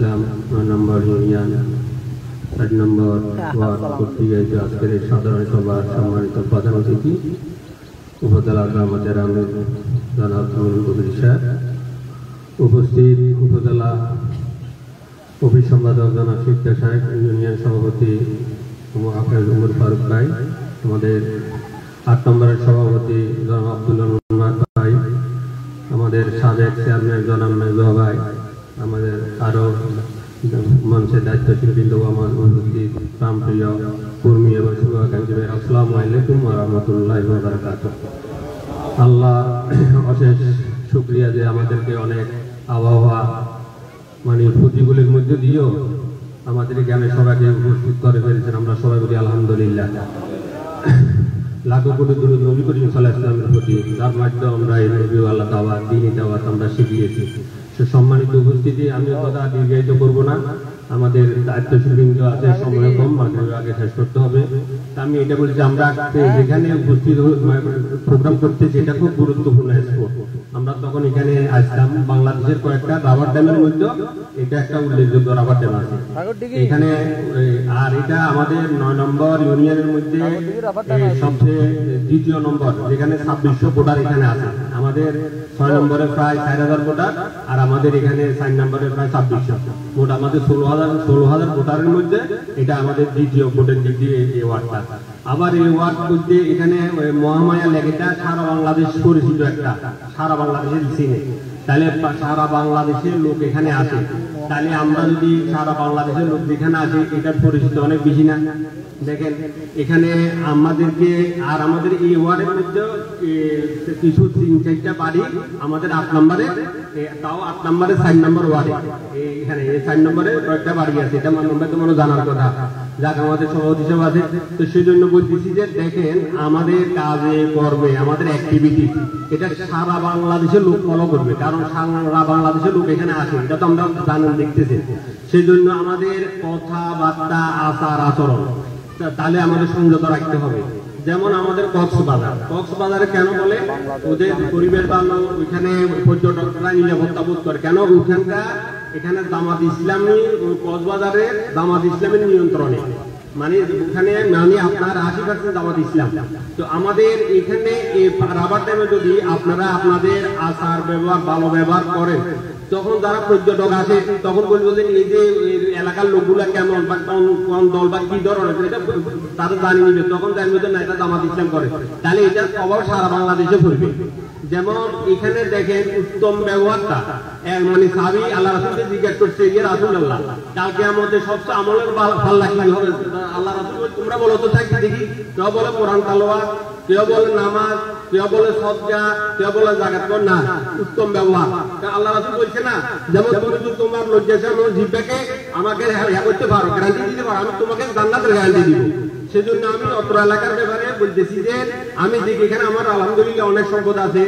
ইসলাম 9 নম্বর union 8 নম্বর word কর্তৃক আয়োজিত আজকের এই সাধারণ সভার সম্মানিত প্রধান অতিথি উপজেলা গ্রামাঞ্চলের আমির জনাব আমিনুল কবির সাহেব, উপস্থিত উপজেলা অফিস সম্পাদক জনাব শিক্ষা সাহেব, ইউনিয়ন সভাপতি হাফেজ উমর ফারুক ভাই, আমাদের 8 নম্বরের সভাপতি জনাব আব্দুল্লাহ ভাই, আমাদের সাবেক চেয়ারম্যান জনাব মেজবা ভাই, আমাদের আরো মঞ্চের দায়িত্বশীল বিন্দু, আমার উপস্থিত প্রাণপ্রিয় কর্মী এবং শুভাকাঙ্ক্ষী ভাই, আসসালামু আলাইকুম ওয়া রাহমাতুল্লাহি ওয়া বারাকাতুহু। আল্লাহ অশেষ শুকরিয়া যে আমাদেরকে অনেক আবহাওয়া প্রতিকূলের মধ্যে দিয়েও আমাদের এখানে সবাইকে উপস্থিত করে ফেলেছেন। আমরা সবাই বলি আলহামদুলিল্লাহ। লাখো কোটি দরুদ নবী করিম সাল্লাল্লাহু আলাইহি ওয়াসাল্লামের প্রতি, যার মাধ্যমে আমরা এই নবী আল্লাহ দাওয়াত দ্বীনি দাওয়াত আমরা শিখিয়েছি। সে সম্মানিত উপস্থিতি, আমি কথা দীর্ঘায়িত করব না, আমাদের দায়িত্বশীল বিন্দু আছে, সময় কম, আগে শেষ করতে হবে। আমি এটা বলছি, আমরা যেখানে উপস্থিত প্রোগ্রাম করতেছি এটা খুব গুরুত্বপূর্ণ স্পোর্ট। আমরা তখন এখানে আসলাম, বাংলাদেশের কয়েকটা রাবার ড্যামের মধ্যে এটা একটা উল্লেখযোগ্য রাবার ড্যাম আছে এখানে। আর এটা আমাদের 9 নম্বর ইউনিয়নের মধ্যে সবচেয়ে 2য় নম্বর, যেখানে 2600 ভোটার এখানে আছে। আমাদের 6 নম্বরে প্রায় 4000 ভোটার, আর আমাদের এখানে 4 নম্বরে প্রায় 2600 ভোট। আমাদের 16,000 ভোটারের মধ্যে এটা আমাদের 2য় ভোটের দিক দিয়ে এই ওয়ার্ডটা। আবার এই ওয়ার্ড বলতে এখানে মহামায়া লেগেটা সারা বাংলাদেশ পরিচিত, একটা সারা বাংলাদেশের সিনে। তাহলে সারা বাংলাদেশের লোক এখানে আসে, তাহলে আমরা যদি সারা বাংলাদেশের লোক যেখানে আসে এটার পরিচিত অনেক বেশি না? দেখেন এখানে আমাদেরকে, আর আমাদের এই ওয়ার্ডের মধ্যে কিছু 3-4টা বাড়ি আমাদের 8 নম্বরে, তাও 8 নম্বরে 4 নম্বর ওয়ার্ডে, এখানে 4 নম্বরে কয়েকটা বাড়ি আছে। এটা আমরা তো মনে জানার কথা, যাক আমাদের সভাপতি সব আছে। তো সেই জন্য বলতেছি যে দেখেন আমাদের কাজে কর্মে আমাদের অ্যাক্টিভিটি এটা সারা বাংলাদেশের লোক ফলো করবে, কারণ সারা বাংলাদেশের লোক এখানে আসে, এটা তো আমরা জানেন, দেখতেছি। সেই জন্য আমাদের কথাবার্তা, আচার আচরণ তাহলে আমাদের সংযত রাখতে হবে। যেমন আমাদের কক্সবাজারে কেন বলে ওদের পরিবেশ ভালো, ওইখানে পর্যটকরা নিরাপত্তা বোধ করে কেন? এখানে জামাত ইসলামী, কক্সবাজারে জামাত ইসলামের নিয়ন্ত্রণে, মানে ওখানে আপনার 80% জামাত ইসলাম। তো আমাদের এখানে রাবার ড্যামে যদি আপনারা আপনাদের আচার ব্যবহার ভালো ব্যবহার করেন, তখন যারা পর্যটক আসে তখন বলবো যে এই যে এলাকার লোকগুলা কেমন বা কোন দল বা কি ধরনের, এটা তারা জানিয়ে নিবে, তখন জানবে যে না এটা জামাত ইসলাম করে, তাহলে এটা প্রভাব সারা বাংলাদেশে পড়বে। যেমন এখানে দেখেন উত্তম ব্যবহারটা, মানে সাহাবী আল্লাহ রাসূলকে জিজ্ঞাসা করছে, ইয়া রাসূলুল্লাহ কালকে আমাদের সবচেয়ে আমলের ভালো লাগবে হবে? আল্লাহ রাসূল তোমরা বলো তো থাকি দেখি। কেউ বলে কোরআন তেলাওয়াত, কেউ বলে নামাজ, কেউ বলে সদকা, কেউ বলে যাকাত। না, উত্তম ব্যবহার। আল্লাহ রাসূল বলছে না, যেমন তুমি যদি তোমার লজ্জাশরম জিহ্বাকে আমাকে করতে পারো, গ্যারান্টি দিতে পারো, আমি তোমাকে জান্নাতের গ্যারান্টি দিব। সেজন্য আমি অত্র এলাকার ব্যাপারে বলতেছি যে আমি দেখি এখানে আমার আলহামদুলিল্লাহ অনেক সম্পদ আছে,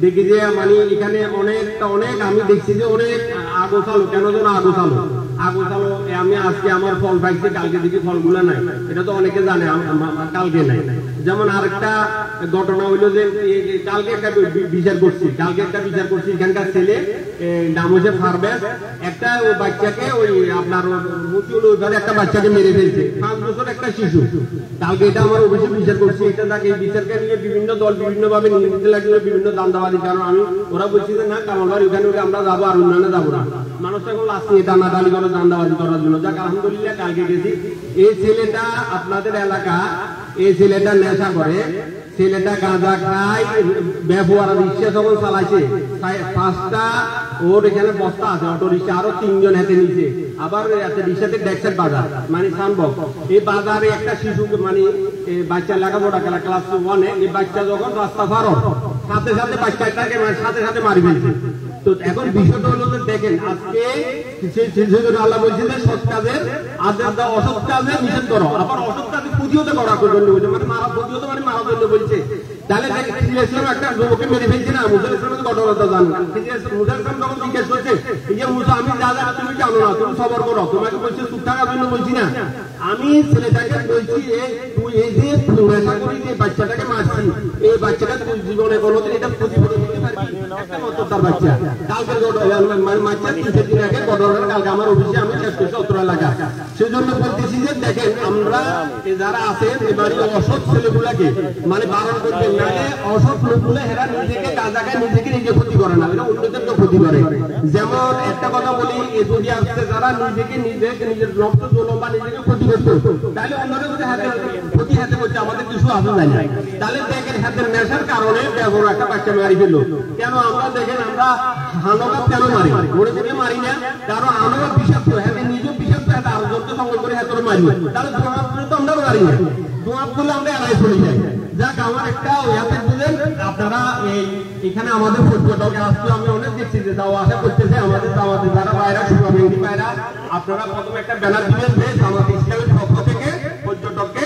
দেখি যে মানে এখানে অনেক আমি দেখছি যে অনেক আগোছালো। কেন যেন আগোছালো? আমি আজকে আমার ফল পাইছি, কালকে দেখি ফলগুলো নাই, এটা তো অনেকে জানে, কালকে নাই। যেমন আরেকটা ঘটনা হইলো যে কালকে একটা বিচার করছি এখানকার ছেলে নাম হচ্ছে ফারবেজ, একটা বাচ্চাকে ওই আপনার একটা বাচ্চাকে মেরে ফেলছে, 5 বছর একটা শিশু। কালকে এটা আমার অফিসে বিচার করছি, এটা তাকে এই বিচারকে নিয়ে বিভিন্ন দল বিভিন্ন ভাবে নিতে লাগলো, বিভিন্ন দান্দাবাদী। কারণ ওরা বলছি যে না কামালবাড়ি ওখানে আমরা যাবো, আর উন্নয়নে যাবো না। মানুষ এখন লাশ নিয়ে টানাটানি করে দান্দাবাজি করার জন্য। যাক আলহামদুলিল্লাহ কালকে গেছি। এই ছেলেটা আপনাদের এলাকা, এই ছেলেটা নেশা করে, ছেলেটা গাঁজা খায়, ব্যবহার রিক্সা যখন চালাইছে 5টা ওর এখানে বস্তা আছে, অটো রিক্সা, আরো 3 জন হাতে নিচে। আবার রিক্সাতে ডেক্সের বাজার, মানে সানবক। এই বাজারে একটা শিশু, মানে বাচ্চা লেখাপড়া ক্লাস 1-এ, এই বাচ্চা যখন রাস্তা পার সাথে সাথে বাচ্চাটাকে সাথে মারি ফেলছে। তো এখন বিষয়টা হলো যে দেখেন আজকে আল্লাহ বলছে যে সৎ কাজের অসৎ কাজে নিষেধ করো, আবার অসৎ কাজে প্রতিহত করা জন্য বলছে, মানে প্রতিহত মানে মারার জন্য বলছে। তাহলে ইসলাম একটা যুবককে মেরে ফেলছে না, মুসা ইসলামের ঘটনাটা জানো। মুসা ইসলাম যখন জিজ্ঞেস করছে যে মুসা আমি যা জানা তুমি জানো না, তুমি সবর করো, তোমাকে বলছে চুপ থাকার জন্য বলছি না, আমি ছেলেটাকে বলছি তুই এই যে নেশা করি যে বাচ্চাটাকে মারছি, এই বাচ্চাটা তুই জীবনে কোনোদিন এটা প্রতিফলন করতে পারবি একটা মতদার বাচ্চা কালকে মানে মাঝে 3 দিন আগে ঘটনাটা কালকে আমার অফিসে আমি শেষ করছি অত্র এলাকা। সেজন্য বলতেছি যে দেখেন আমরা যারা আছেন এবারে অসৎ ছেলেগুলাকে মানে বারণ করবেন, নাহলে অসৎ লোকগুলো এরা নিজেকে কাজাকে নিজেকে নিজে ক্ষতি করে না, এরা অন্যদেরকে ক্ষতি করে। যেমন একটা কথা বলি, এই যদি আসছে যারা নিজেকে নিজের রক্ত জলম বা নিজেকে ক্ষতি করতো, তাহলে অন্যদের যদি ক্ষতি হাতে করছে আমাদের কিছু আসে যায় না। তাহলে দেখেন হাতের নেশার কারণে বড় একটা বাচ্চা মারি ফেললো। কেন আমরা দেখেন আমরা হানবাদ কেন মারি, ঘুরে ঘুরে মারি না, কারণ হানবাদ বিষাক্ত, হাতে নিজেও বিষাক্ত, হাতে আরো জনকে সঙ্গে করে হাতে মারি। তাহলে ধোঁয়া তো আমরা মারি না, ধোঁয়া তুলে আমরা এড়াই চলে যাই। যাক আমার একটা ইয়াতে বুঝলেন আপনারা এখানে আমাদের পর্যটক আসছে, আমি অনেক দেখছি যে যাওয়া আসা করতেছে আমাদের যারা বাইরা শুভাকাঙ্ক্ষী বাইরা, আপনারা প্রথমে একটা ব্যানার দিবেন যে জামাত ইসলামের পক্ষ থেকে পর্যটককে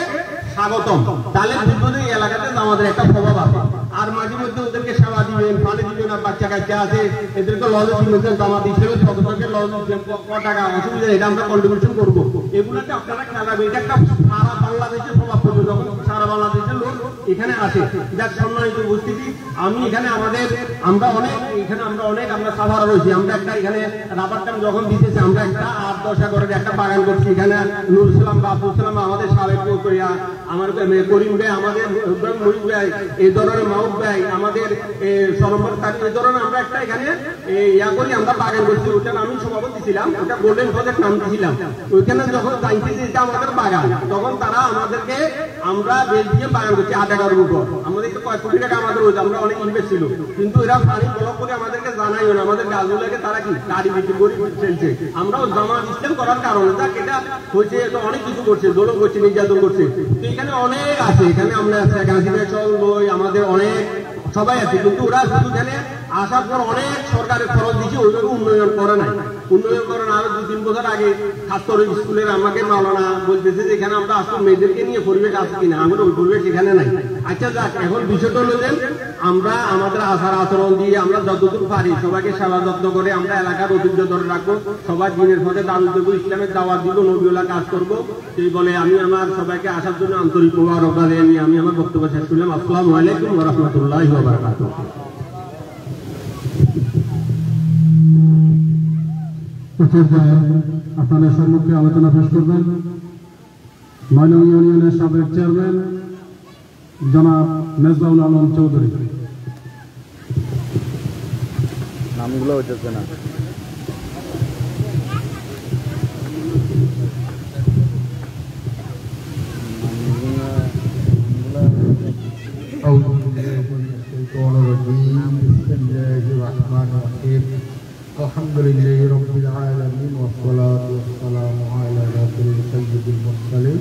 স্বাগতম। তাহলে বুঝবো যে এই এলাকাতে আমাদের একটা প্রভাব আছে। আর মাঝে মধ্যে ওদেরকে সেবা দিবেন, পানি দিবেন, আর বাচ্চা কাচ্চা আছে এদেরকে লজে দিবেন, জামাত ইসলামের পদকে লজ দিবেন, টাকা অসুবিধা এটা আমরা কন্ট্রিবিউশন করবো। এগুলোকে আপনারা খেয়াল রাখবেন, এটা একটা সারা বাংলাদেশের প্রভাব পড়বে যখন সারা বাংলাদেশের লোক এখানে আসে। যাক সম্মানিত উপস্থিতি, আমি এখানে আমরা অনেক আমরা সাভার রয়েছি, আমরা একটা এখানে রাবার টান যখন দিতেছি আমরা একটা 8-10 একরের একটা বাগান করছি। এখানে নুরুল ইসলাম বা আব্দুল সালাম আমাদের সাবেক করিয়া, আমার করিম ভাই, আমাদের মহিব ভাই, এই ধরনের মাহবুব ভাই, আমাদের সরম্বর থাকি, এই ধরনের আমরা একটা এখানে ইয়া করি, আমরা বাগান করছি। ওইখানে আমি সভাপতি ছিলাম, ওটা গোল্ডেন প্রজেক্ট নাম দিয়েছিলাম। ওইখানে যখন জানছি যে এটা আমাদের বাগান, তখন তারা আমাদেরকে আমরা বেশ দিয়ে বাগান করছি 8 একরের উপর। আমাদের কয়েক কোটি টাকা আমাদের হয়েছে, আমরা অনেক ইনভেস্ট ছিল, কিন্তু এরা পানি ব্লক করে আমাদেরকে জানাইও না। আমাদের গাছগুলোকে তারা কি গাড়ি বিক্রি করে ফেলছে। আমরাও জামাত ইসলাম করার কারণে যাক এটা হয়েছে, এটা অনেক কিছু করছে, দোলন করছে, নির্যাতন করছে। তো এখানে অনেক আছে, এখানে আমরা আমাদের অনেক সবাই আছে, কিন্তু ওরা শুধু এখানে আসার পর অনেক সরকারের খরচ দিচ্ছে, ওইভাবে উন্নয়ন করে নাই। উন্নয়ন করেন আরো 2-3 বছর আগে ছাত্র স্কুলের আমাকে মাওলানা বলতেছে যে এখানে আমরা আসলে মেয়েদেরকে নিয়ে পরিবেশ আছে কিনা, আমাদের ওই পরিবেশ এখানে নাই। আচ্ছা যাক, এখন বিষয়টা হলো যে আমরা আমাদের আচার আচরণ দিয়ে আমরা যতটুকু পারি সবাইকে সেবা যত্ন করে আমরা এলাকার ঐতিহ্য ধরে রাখবো, সবাই দিনের পথে দারুণ দেবো, ইসলামের দাওয়াত দিব, নবীওয়ালা কাজ করবো। সেই বলে আমি আমার সবাইকে আসার জন্য আন্তরিক মোবারক জানিয়ে আমি আমার বক্তব্য শেষ করলাম। আসসালামু আলাইকুম ওয়া রাহমাতুল্লাহি ওয়া বারাকাতুহু। আপনাদের সম্মুখে আলোচনা পেশ করবেন ময়না ইউনিয়নের সাবেক চেয়ারম্যান জনাব মেজবাউল আলম চৌধুরী। নামগুলো হচ্ছে না। আলহামদুলিল্লাহি রাব্বিল আলামিন ওয়া সলাতু ওয়া সালামু আলা রাসূলিল সাইয়্যিদিল মুরসালিন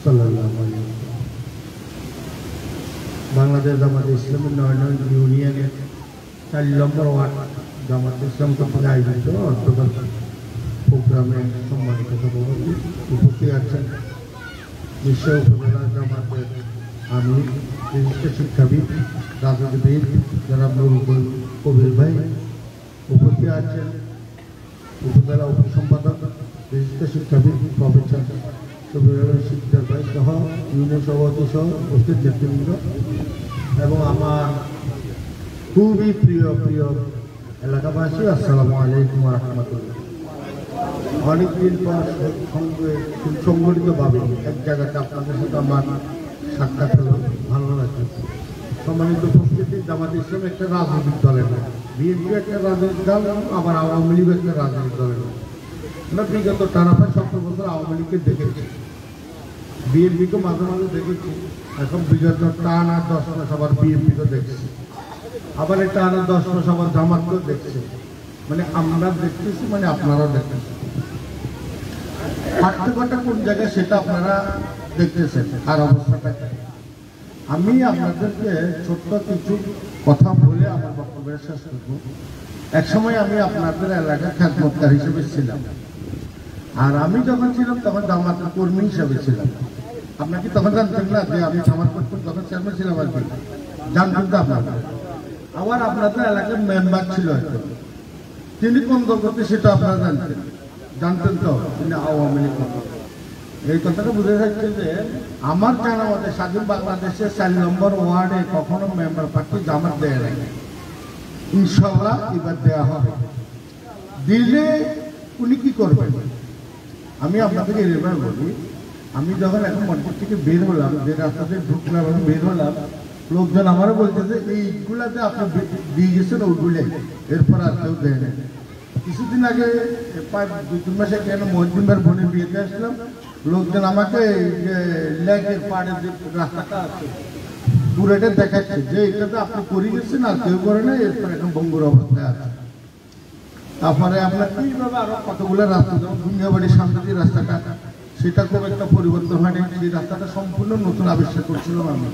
সাল্লাল্লাহু আলাইহি ওয়াসাল্লাম। বাংলাদেশ জামাত ইসলামী 9 নং ইউনিয়নের 4 নম্বর ওয়ার্ড জামাত ইসলাম কর্তৃক আয়োজিত অর্থকাল প্রোগ্রামে সম্মানিত সভাপতি উপস্থিত আছেন বিশ্ব উপজেলা জামাতের আমির, বিশিষ্ট শিক্ষাবিদ, রাজনীতিবিদ জনাব নুরুল কবির ভাই, উপস্থিত আছেন উপজেলা উপসম্পাদক, বিশিষ্ট শিক্ষাবিদ প্রফেসর শফিউল শিকদার ভাই সহ ইউনিয়ন সভাপতি সহ উপস্থিত নেতৃবৃন্দ এবং আমার খুবই প্রিয় এলাকাবাসী, আসসালামু আলাইকুম ওয়া রাহমাতুল্লাহ। অনেকদিন পর সংগঠিতভাবে এক জায়গাতে আপনাদের সাথে আমার সাক্ষাৎ হলো, ভালো লাগছে। সম্মানিত উপস্থিতি, জামাত ইসলাম একটা রাজনৈতিক দলের না, বিএনপি একটা রাজনৈতিক দল, আবার আওয়ামী লীগ একটা রাজনৈতিক দলের না। আমরা বিগত টানা 70 বছর আওয়ামী লীগকে দেখেছি, বিএনপিকে মাঝে মাঝে দেখেছি, এখন বিগত টানা 10 মাস আবার বিএনপিকে দেখছি, আবার টানা 10 মাস আবার জামাতকেও দেখছি। মানে আমরা দেখতেছি, মানে আপনারাও দেখতেছেন। পার্থক্যটা কোন জায়গায় সেটা আপনারা দেখতেছেন। আর অবস্থাটা আমি আপনাদেরকে ছোট্ট কিছু কথা বলে আমার বক্তব্যের শেষ করব। একসময় আমি আপনাদের এলাকার খেদমতকার হিসেবে ছিলাম, আর আমি যখন ছিলাম তখন জামাতের কর্মী হিসেবে ছিলাম। আপনাকে তখন জানতেন না যে আমি জামাত করতাম, তখন চেয়ারম্যান ছিলাম আর কি, জানতেন তো আপনারা। আবার আপনাদের এলাকার মেম্বার ছিল হয়তো, তিনি কোন দল করতে সেটা আপনারা জানতেন তো, তিনি আওয়ামী লীগ করতেন। এই কথাটা বুঝে যাচ্ছে যে আমার জানা মতে স্বাধীন বাংলাদেশের 4 নম্বর ওয়ার্ডে কখনো মেম্বার প্রার্থী জামাত দেয় নাই। ইনশাআল্লাহ এবার দেওয়া হবে। দিলে উনি কি করবেন? আমি আপনাদেরকে এবার বলি, আমি যখন এখন মসজিদ থেকে বের হলাম, যে রাস্তাতে ঢুকলাম, আমি বের হলাম, লোকজন আমারও বলছে যে এইগুলাতে আপনি দিয়ে গেছেন ওইগুলো, এরপর আর কেউ দেয় না। কিছুদিন আগে 2-3 মাস আগে মহিউদ্দিনের বোনের বিয়েতে আসলাম, লোকজন আমাকে লেকের পাড়ে যে রাস্তাটা আছে পুরোটা দেখাচ্ছে যে এটাতে আপনি করে গেছেন আর কেউ করে না, এরপর এখন বঙ্গুর অবস্থায় আছে। তারপরে আপনার এইভাবে আরো কতগুলো রাস্তা, যেমন দুনিয়াবাড়ির সামনে যে রাস্তাটা, সেটা খুব একটা পরিবর্তন হয়নি, সেই রাস্তাটা সম্পূর্ণ নতুন আবিষ্কার করছিলাম আমি।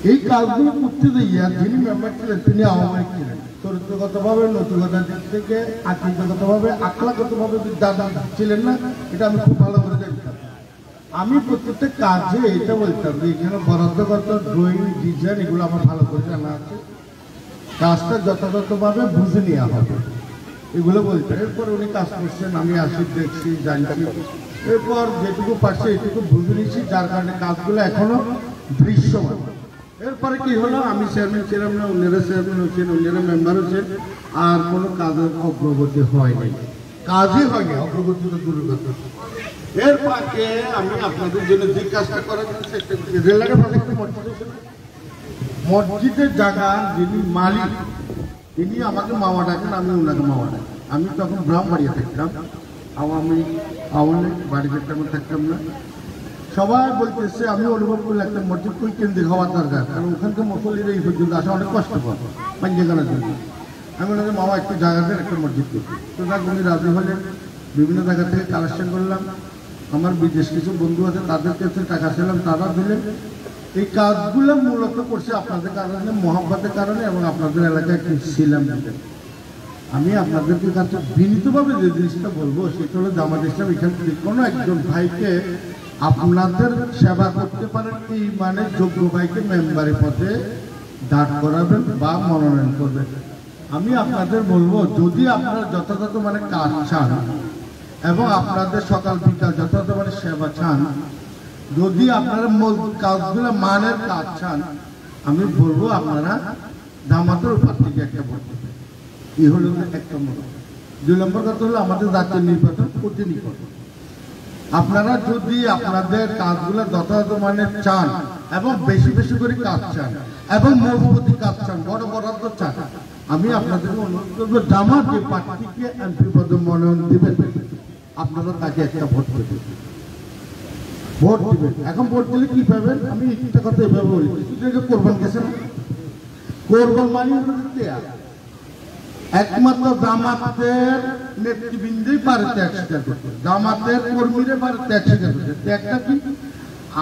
এই কাজগুলো করতে যাইয়া যিনি মেম্বার ছিলেন তিনি আওয়ামী লীগ ছিলেন, চরিত্রগতভাবে, নৈতিকতার দিক থেকে, আকিদগতভাবে, আখলাগতভাবে বিদ্যাদান ছিলেন না, এটা আমি খুব ভালো করে জানতাম। আমি প্রত্যেকটা কাজে এটা বলতাম যে এখানে বরাদ্দগত ড্রয়িং, ডিজাইন এগুলো আমার ভালো করে জানা আছে, কাজটা যথাযথভাবে বুঝে নেওয়া হবে, এগুলো বলতেন। এরপর উনি কাজ করছেন, আমি আসি, দেখছি, জানছি, এরপর যেটুকু পারছে এটুকু বুঝে নিচ্ছি, যার কারণে কাজগুলো এখনো দৃশ্যমান। এরপরে কি হলো, আমি চেয়ারম্যান ছিলাম না, অন্যরা চেয়ারম্যান হচ্ছেন, অন্যরা মেম্বার হচ্ছেন, আর কোনো কাজের অগ্রগতি হয়নি, কাজই হয়নি, অগ্রগতি তো দূরের কথা। এর ফাঁকে আমি আপনাদের জন্য যে কাজটা করার জন্য রেলের পাশে একটা মসজিদ আছে, মসজিদের জায়গা যিনি মালিক তিনি আমাকে মামা ডাকেন, আমি ওনাকে মামা ডাকি। আমি তখন ব্রাহ্মবাড়িয়া থাকতাম, আওয়ামী বাড়িতে তেমন থাকতাম না। সবাই বলতেছে, আমি অনুভব করলে একটা মসজিদ কই কেন্দ্রিক হওয়ার দরকার, কারণ ওখানকার মুসল্লিরা এই পর্যন্ত আসা অনেক কষ্টকর পাঞ্জাগানার জন্য। আমি ওনাকে মামা একটু জায়গাতে একটা মসজিদ করছি, তো যাক উনি রাজি হলেন। বিভিন্ন জায়গা থেকে কালেকশন করলাম, আমার বিদেশ কিছু বন্ধু আছে তাদের কাছে টাকা ছিলাম, তারা দিলেন। এই কাজগুলো মূলত করছে আপনাদের কারণে, মহাব্বতের কারণে, এবং আপনাদের এলাকায় একটু ছিলাম। আমি আপনাদেরকে কাছে বিনীতভাবে যে জিনিসটা বলবো সেটা হলো, জামাত ইসলাম এখান থেকে কোনো একজন ভাইকে আপনাদের সেবা করতে পারেন, এই মানে যোগ্য ভাইকে মেম্বারের পদে দাঁড় করাবেন বা মনোনয়ন করবেন। আমি আপনাদের বলবো, যদি আপনারা যথাযথ মানে কাজ চান এবং আপনাদের সকাল বিকাল যথাযথ মানে সেবা চান, যদি আপনারা কাজগুলো মানের কাজ চান, আমি বলবো আপনারা জামাতের উপর থেকে একটা ভোট দেবেন। এই হলো একটা মত। 2 নম্বর কথা হলো, আমাদের জাতীয় নির্বাচন অতি নিকট। আপনারা যদি আপনাদের কাজগুলো যথাযথ মানের চান এবং বেশি বেশি করে কাজ চান এবং মজবুতি কাজ চান, বড় বরাদ্দ চান, আমি আপনাদেরকে অনুরোধ করবো, জামাত যে প্রার্থীকে এমপি পদে মনোনয়ন দিবেন, আপনারা তাকে একটা ভোট দেবেন, ভোট দিবেন। এখন ভোট দিলে কি পাবেন, আমি একটা কথা এভাবে বলি, কোরবান গেছে না, কোরবান মানে দেয়া, একমাত্র জামাতের নেতৃবৃন্দই পারে ত্যাগ স্বীকার করতে, জামাতের কর্মীরা পারে ত্যাগ স্বীকার করতে। ত্যাগটা কি,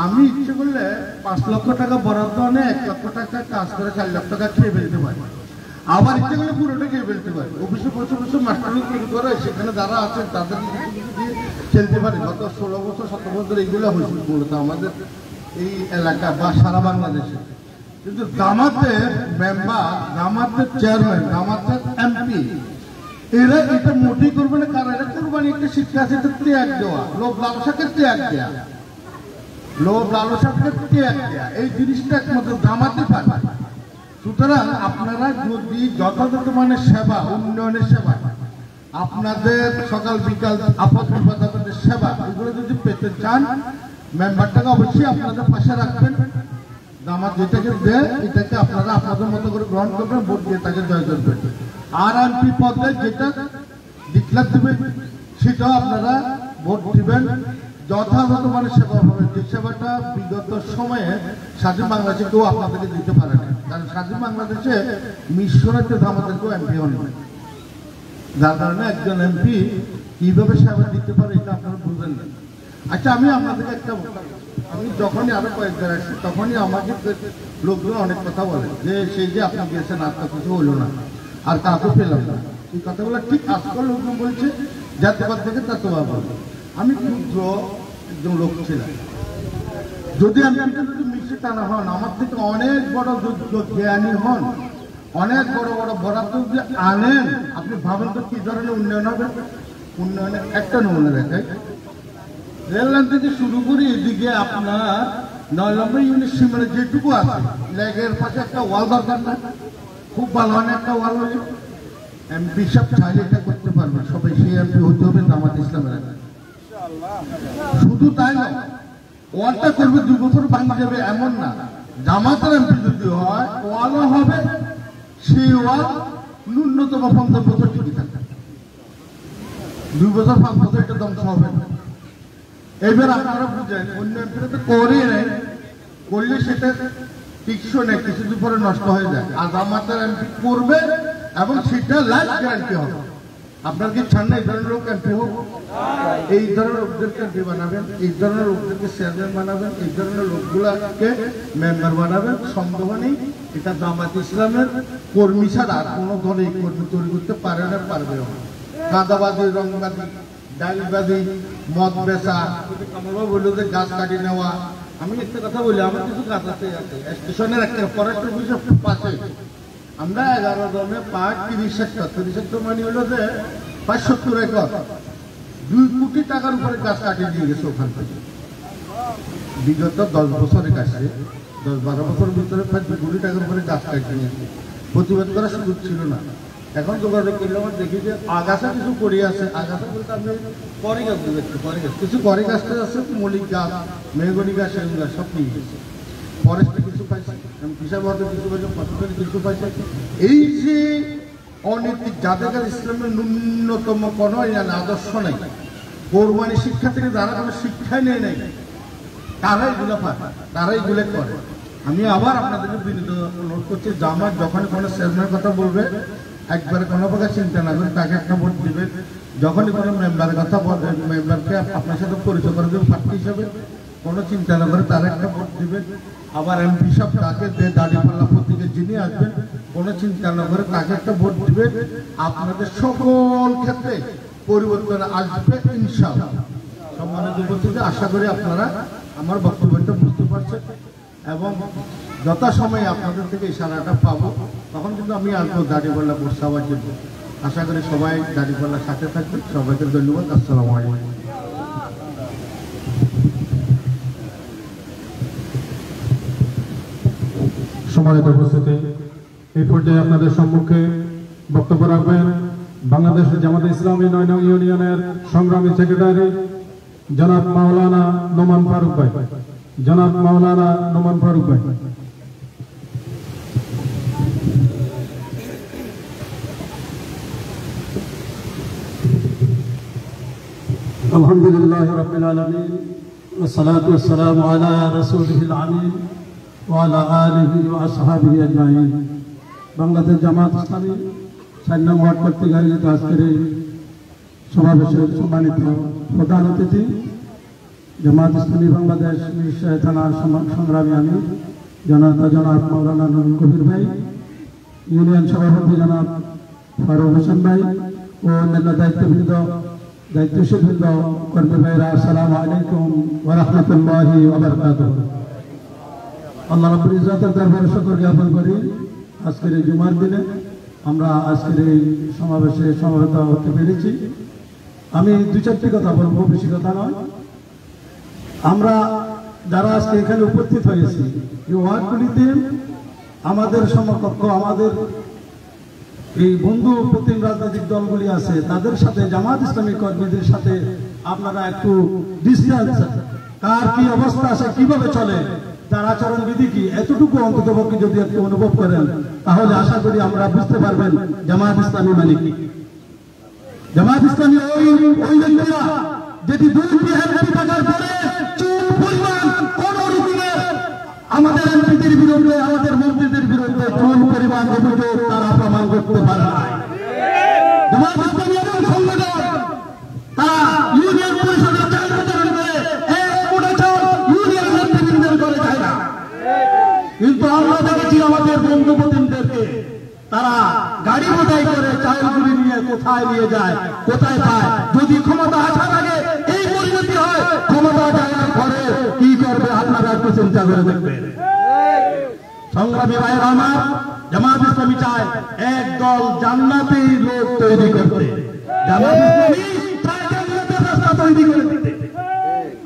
আমি ইচ্ছে করলে 5 লক্ষ টাকা বরাদ্দ আনে 1 লক্ষ টাকা কাজ করে 4 লাখ টাকা খেয়ে ফেলতে পারি, আবার ইচ্ছে করলে পুরোটা খেয়ে ফেলতে পারি। অফিসে বসে বসে মাস্টারি তৈরি করে সেখানে যারা আছেন তাদের কিছু কিছু দিয়ে খেলতে পারে। গত 16 বছর 17 বছর এইগুলো হয়েছিল মূলত আমাদের এই এলাকা বা সারা বাংলাদেশে। কিন্তু জামাতের মেম্বার, জামাতের চেয়ারম্যান, জামাতের এমপি, এরা এটা মোটেই করবে না। কারণ এটা কোরবানি একটা শিক্ষা আছে, এটা ত্যাগ দেওয়া, লোভ লালসাকে ত্যাগ দেওয়া, লোভ লালসাকে ত্যাগ দেওয়া, এই জিনিসটা একমাত্র জামাতে পারে। সুতরাং আপনারা যদি যথাযথ মানের সেবা, উন্নয়নের সেবা, আপনাদের সকাল বিকাল আপদ বিপদ আপনাদের সেবা, এগুলো যদি পেতে চান, মেম্বারটাকে অবশ্যই আপনাদের পাশে রাখবেন। জামাত যেটাকে দেয় এটাকে আপনারা আপনাদের মতো করে গ্রহণ করবেন, ভোট দিয়ে তাকে জয় করবেন। আর এমপি পদে যেটা ডিক্লার দেবেন সেটাও আপনারা ভোট দিবেন। যথাযথ মানে সেবা হবে, যে সেবাটা বিগত সময়ে স্বাধীন বাংলাদেশে কেউ আপনাদেরকে দিতে পারে না। কারণ স্বাধীন বাংলাদেশে মিশনাতে আমাদেরকেও এমপি হন, যার কারণে একজন এমপি কিভাবে সেবা দিতে পারে এটা আপনারা বুঝবেন না। আচ্ছা, আমি আপনাদেরকে একটা, আমি যখনই আরো কয়েকবার আসছি তখনই আমাকে লোকগুলো অনেক কথা বলে যে সেই যে আপনি গেছেন আর কিছু হলো না, আর কাউকে পেলাম না। এই কথাগুলো ঠিক আজকাল লোকজন বলছে, জাতীয়বাদ থেকে তাত্ত্ববাদ বলে। আমি ক্ষুদ্র একজন লোক ছিলাম, যদি আমি যদি মিশে টানা হন, আমার থেকে অনেক বড় জ্ঞানী হন, অনেক বড় বড় বরাদ্দ যদি আনেন, আপনি ভাবেন তো কি ধরনের উন্নয়ন হবে। উন্নয়নের একটা নমুনা দেখায়, রেল লাইন থেকে শুরু করে এদিকে আপনার 9 নম্বর ইউনিট সীমানা যেটুকু আছে, লেগের পাশে একটা ওয়াল দরকার না, খুব ভালো হয় একটা ওয়াল হলো এমপি সব চাইলে এটা করতে পারবে, সবাই সেই এমপি হতে হবে জামাত ইসলামের। শুধু তাই নয়, ওয়ালটা করবে 2 বছর ভাঙে যাবে এমন না, জামাতের এমপি যদি হয় ওয়ালও হবে, সেই ওয়াল ন্যূনতম 50 বছর টিকে থাকবে, 2 বছর 5 বছর এটা ধ্বংস হবে না। এবার আপনারা বুঝেন অন্য এমপিরা তো করে নেই, করলে সেটা টিকসই নেই, কিছুদিন পরে নষ্ট হয়ে যায়। আর জামাতের এমপি করবে এবং সেটা লাইফ গ্যারান্টি হবে। আপনার কি ছাড় না এই ধরনের লোক এমপি হোক? এই ধরনের লোকদেরকে এমপি বানাবেন, এই ধরনের লোকদেরকে চেয়ারম্যান বানাবেন, এই ধরনের লোকগুলাকে মেম্বার বানাবেন। সন্দেহ নেই এটা জামাত ইসলামের কর্মী ছাড়া আর কোনো দলই কর্মী তৈরি করতে পারে না, পারবেও না। কাদাবাজি, রংবাজি, ডালবাজি, মদ বেচা, আমরা বললো যে গাছ কাটি নেওয়া। আমি একটা কথা বলি, আমার কিছু গাছ আছে স্টেশনের একটা ফরেস্ট অফিসের পাশে আমরা 11 জনে পাক 30 হেক্টর মানে হলো যে 75 একর, 2 কোটি টাকার উপরে গাছ কাটিয়ে দিয়ে গেছে ওখান থেকে। বিগত 10 বছরের কাছে 10-12 বছর ভিতরে প্রায় 2 কোটি টাকার উপরে গাছ কাটিয়ে নিয়েছে। প্রতিবাদ করার সুযোগ ছিল না। এখন যোগাযোগ করলে আমার দেখি যে আগাছা কিছু পড়ে আছে, আগাছা বলতে আমি পরে গাছ দেখছি, পরে গাছ কিছু পরে গাছটা আছে, মল্লিক গাছ, মেহগনি গাছ, সেগুলো গাছ সব নিয়ে গেছে। ফরেস্টে কিছু পাইছে, হিসাব হতে কিছু পাইছে, ফসলের কিছু পাইছে। এই যে অনৈতিক, যাদের কাছে ইসলামের ন্যূনতম কোনো আদর্শ নেই, কোরবানি শিক্ষা থেকে যারা কোনো শিক্ষাই নেই নাই, তারাই এগুলো পায়, তারাই এগুলো করে। আমি আবার আপনাদেরকে বিনীত অনুরোধ করছি, জামাত যখন কোনো চেয়ারম্যানের কথা বলবে একবারে কোনো প্রকার চিন্তা না করে তাকে একটা ভোট দিবেন। যখনই কোনো মেম্বারের কথা বলবে, মেম্বারকে আপনার সাথে পরিচয় করে দেবেন প্রার্থী হিসাবে, কোনো চিন্তা না করে তার একটা ভোট দিবেন। আবার এমপি সব তাকে দাঁড়িপাল্লা প্রতীকে যিনি আসবেন, কোনো চিন্তা না করে তাকে একটা ভোট দিবেন। আপনাদের সকল ক্ষেত্রে পরিবর্তন আসবে ইনশাআল্লাহ। সম্মানিত উপস্থিতি, আশা করি আপনারা আমার বক্তব্যটা বুঝতে পারছেন এবং যথাসময়ে আপনাদের থেকে ইশারাটা পাবো, তখন কিন্তু আমি আসবো দাঁড়িপাল্লা ভোট সবার জন্য। আশা করি সবাই দাঁড়িপাল্লার সাথে থাকবেন। সবাইকে ধন্যবাদ। আসসালামু আলাইকুম। সম্মানিত উপস্থিতি, এই পর্যায়ে আপনাদের সম্মুখে বক্তব্য রাখবেন বাংলাদেশ জামাতে ইসলামী 9 নং ইউনিয়নের সংগ্রামী সেক্রেটারি জনাব মাওলানা নোমান ফারুক ভাই। জনাব মাওলানা নোমান ফারুক ভাই। আলহামদুলিল্লাহ রাব্বিল আলামিন ওয়া সালাতু ওয়াস সালামু আলা রাসূলিল আমিন ওয়া আলা আলিহি ওয়া আসহাবিহি আজমাইন। বাংলাদেশ জামাত ইসলামী 4 নং ওয়ার্ড কর্তৃক আয়োজিত আজকের এই সমাবেশের সম্মানিত প্রধান অতিথি জামাত ইসলামী বাংলাদেশ মিরসরাই থানার সংগ্রামী আমির জনাব মাওলানা নুরুল কবির ভাই, ইউনিয়ন সভাপতি জনাব ফারুক হোসেন ভাই ও অন্যান্য দায়িত্বশীল বৃন্দ, কর্মী ভাইরা, আসসালামু আলাইকুম ওয়া রাহমাতুল্লাহি ওয়া বারাকাতুহু। আল্লাহ রাব্বুল ইজ্জতের দরবারে শুকর জ্ঞাপন করি, আজকের এই জুমার দিনে আমরা আজকের এই সমাবেশে সমবেত হতে পেরেছি। আমি 2-4টি কথা বলবো, বেশি কথা নয়। আমরা যারা আজকে এখানে উপস্থিত হয়েছি, এই ওয়ার্ডগুলিতে আমাদের সমকক্ষ, আমাদের এই বন্ধু প্রতিম রাজনৈতিক দলগুলি আছে, তাদের সাথে জামাত ইসলামী কর্মীদের সাথে আপনারা একটু ডিস্টেন্স, কার কি অবস্থা আছে, কিভাবে চলে, তার আচরণবিধি কি, এতটুকু অন্ততপক্ষে যদি একটু অনুভব করেন, তাহলে আশা করি আমরা বুঝতে পারবেন জামাত ইসলামী মানে কি। জামাত ইসলামী ওই ব্যক্তিরা যেটি 2টি এমপি থাকার পরে চুল পরিমাণ কোন রকমে আমাদের এমপিদের বিরুদ্ধে, আমাদের মন্ত্রীদের বিরুদ্ধে চুল পরিমাণ অভিযোগ তারা প্রমাণ করতে পারে না। জামাত ইসলামী এমন সংগঠন, তারা ইউনিয়ন পরিষদের চাল প্রচারণ করে 1 কোটি চাল ইউনিয়ন নেতৃবৃন্দের করে যায় না। কিন্তু আমরা দেখেছি আমাদের বন্ধু প্রতিমদেরকে তারা গাড়ি বোঝাই করে চালগুলি নিয়ে কোথায় নিয়ে যায়, কোথায় পায়। যদি ক্ষমতা আসার আগে এই পরিণতি হয়, ক্ষমতা যাওয়ার পরে কি করবে আপনারা একটু চিন্তা করে দেখবেন। সংগ্রামী ভাইয়ের আমার, জামাত ইসলামী চায় একদল জান্নাতি লোক তৈরি করতে, জামাত ইসলামী চায় জান্নাতের রাস্তা তৈরি করে দিতে।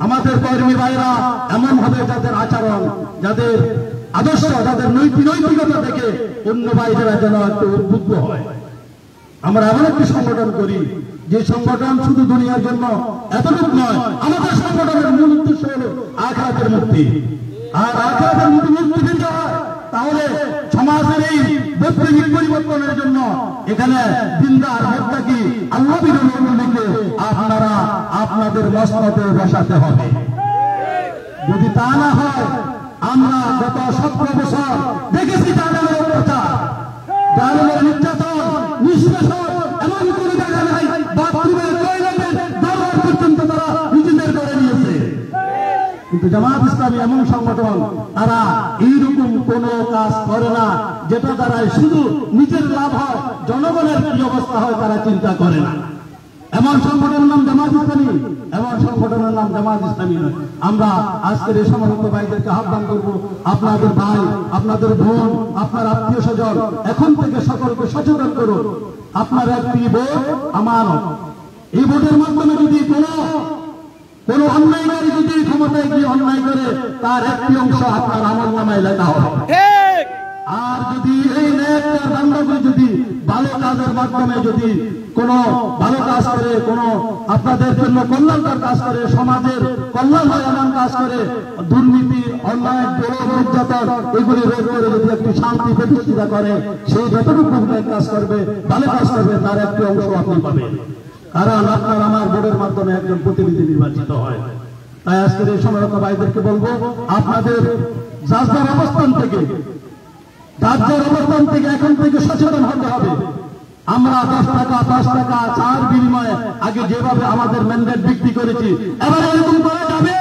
আমাদের কর্মী ভাইরা এমন ভাবে যাদের আচরণ, যাদের আদর্শ, তাদের নৈতিকতা থেকে অন্য ভাইরা যেন একটু উদ্বুদ্ধ হয়। আমরা এমন একটি সংগঠন করি যে সংগঠন শুধু দুনিয়ার জন্য এতটুকু নয়, আমাদের সংগঠনের মূল উদ্দেশ্য হল আখিরাতের মুক্তি। আর আখিরাতের মুক্তি দিতে হয় তাহলে সমাজের এই বৈপ্লবিক পরিবর্তনের জন্য এখানে দিনদার মুত্তাকি আল্লাহ বিরোধীকে আপনারা আপনাদের মসনদে বসাতে হবে। যদি তা না হয়, আমরা গত 17 বছর দেখেছি জালেমের অত্যাচার, জালেমের নির্যাতন, নিষ্পেষণ, এমন কোনো জায়গা নাই বাথরুমের টয়লেটের দরজা পর্যন্ত তারা নিজেদের করে নিয়েছে। কিন্তু জামাত ইসলামী এমন সংগঠন, তারা এইরকম কোন কাজ করে না যেটা দ্বারা শুধু নিজের লাভ হয়, জনগণের কি অবস্থা হয় তারা চিন্তা করে না। এমন সংগঠনের নাম জামাত ইসলামী, এমন সংগঠনের নাম জামাত ইসলামী নয়। আমরা আজকের এই সমস্ত ভাইদেরকে আহ্বান করব, আপনাদের ভাই, আপনাদের বোন, আপনার আত্মীয় স্বজন এখন থেকে সকলকে সচেতন করুন। আপনার একটি ভোট আমানত। এই ভোটের মাধ্যমে যদি কোনো অন্যায়কারী যদি ক্ষমতায় গিয়ে অন্যায় করে, তার একটি অংশ আপনার আমলনামায় লেখা হবে। আর যদি এই ন্যায়টার বান্দাগুলি যদি ভালো কাজের মাধ্যমে যদি কোনো ভালো কাজ করে, কোনো আপনাদের জন্য কল্যাণকর কাজ করে, সমাজের কল্যাণ হয় এমন কাজ করে, দুর্নীতি, অন্যায়, নির্যাতন এগুলি রোধ করে যদি একটি শান্তি প্রতিষ্ঠিত করে, সেই যতটুকু কাজ করবে, ভালো কাজ করবে, তার একটি অংশ আপনি পাবেন। কারণ আপনার আমার ভোটের মাধ্যমে একজন প্রতিনিধি নির্বাচিত হয়। তাই আজকের এই সমরত ভাইদেরকে বলবো, আপনাদের যার অবস্থান থেকে এখন থেকে সচেতন হতে হবে। আমরা 10 টাকা 5 টাকা চার বিনিময়ে আগে যেভাবে আমাদের ম্যান্ডেট বিক্রি করেছি, এবার এরকম করা যাবে।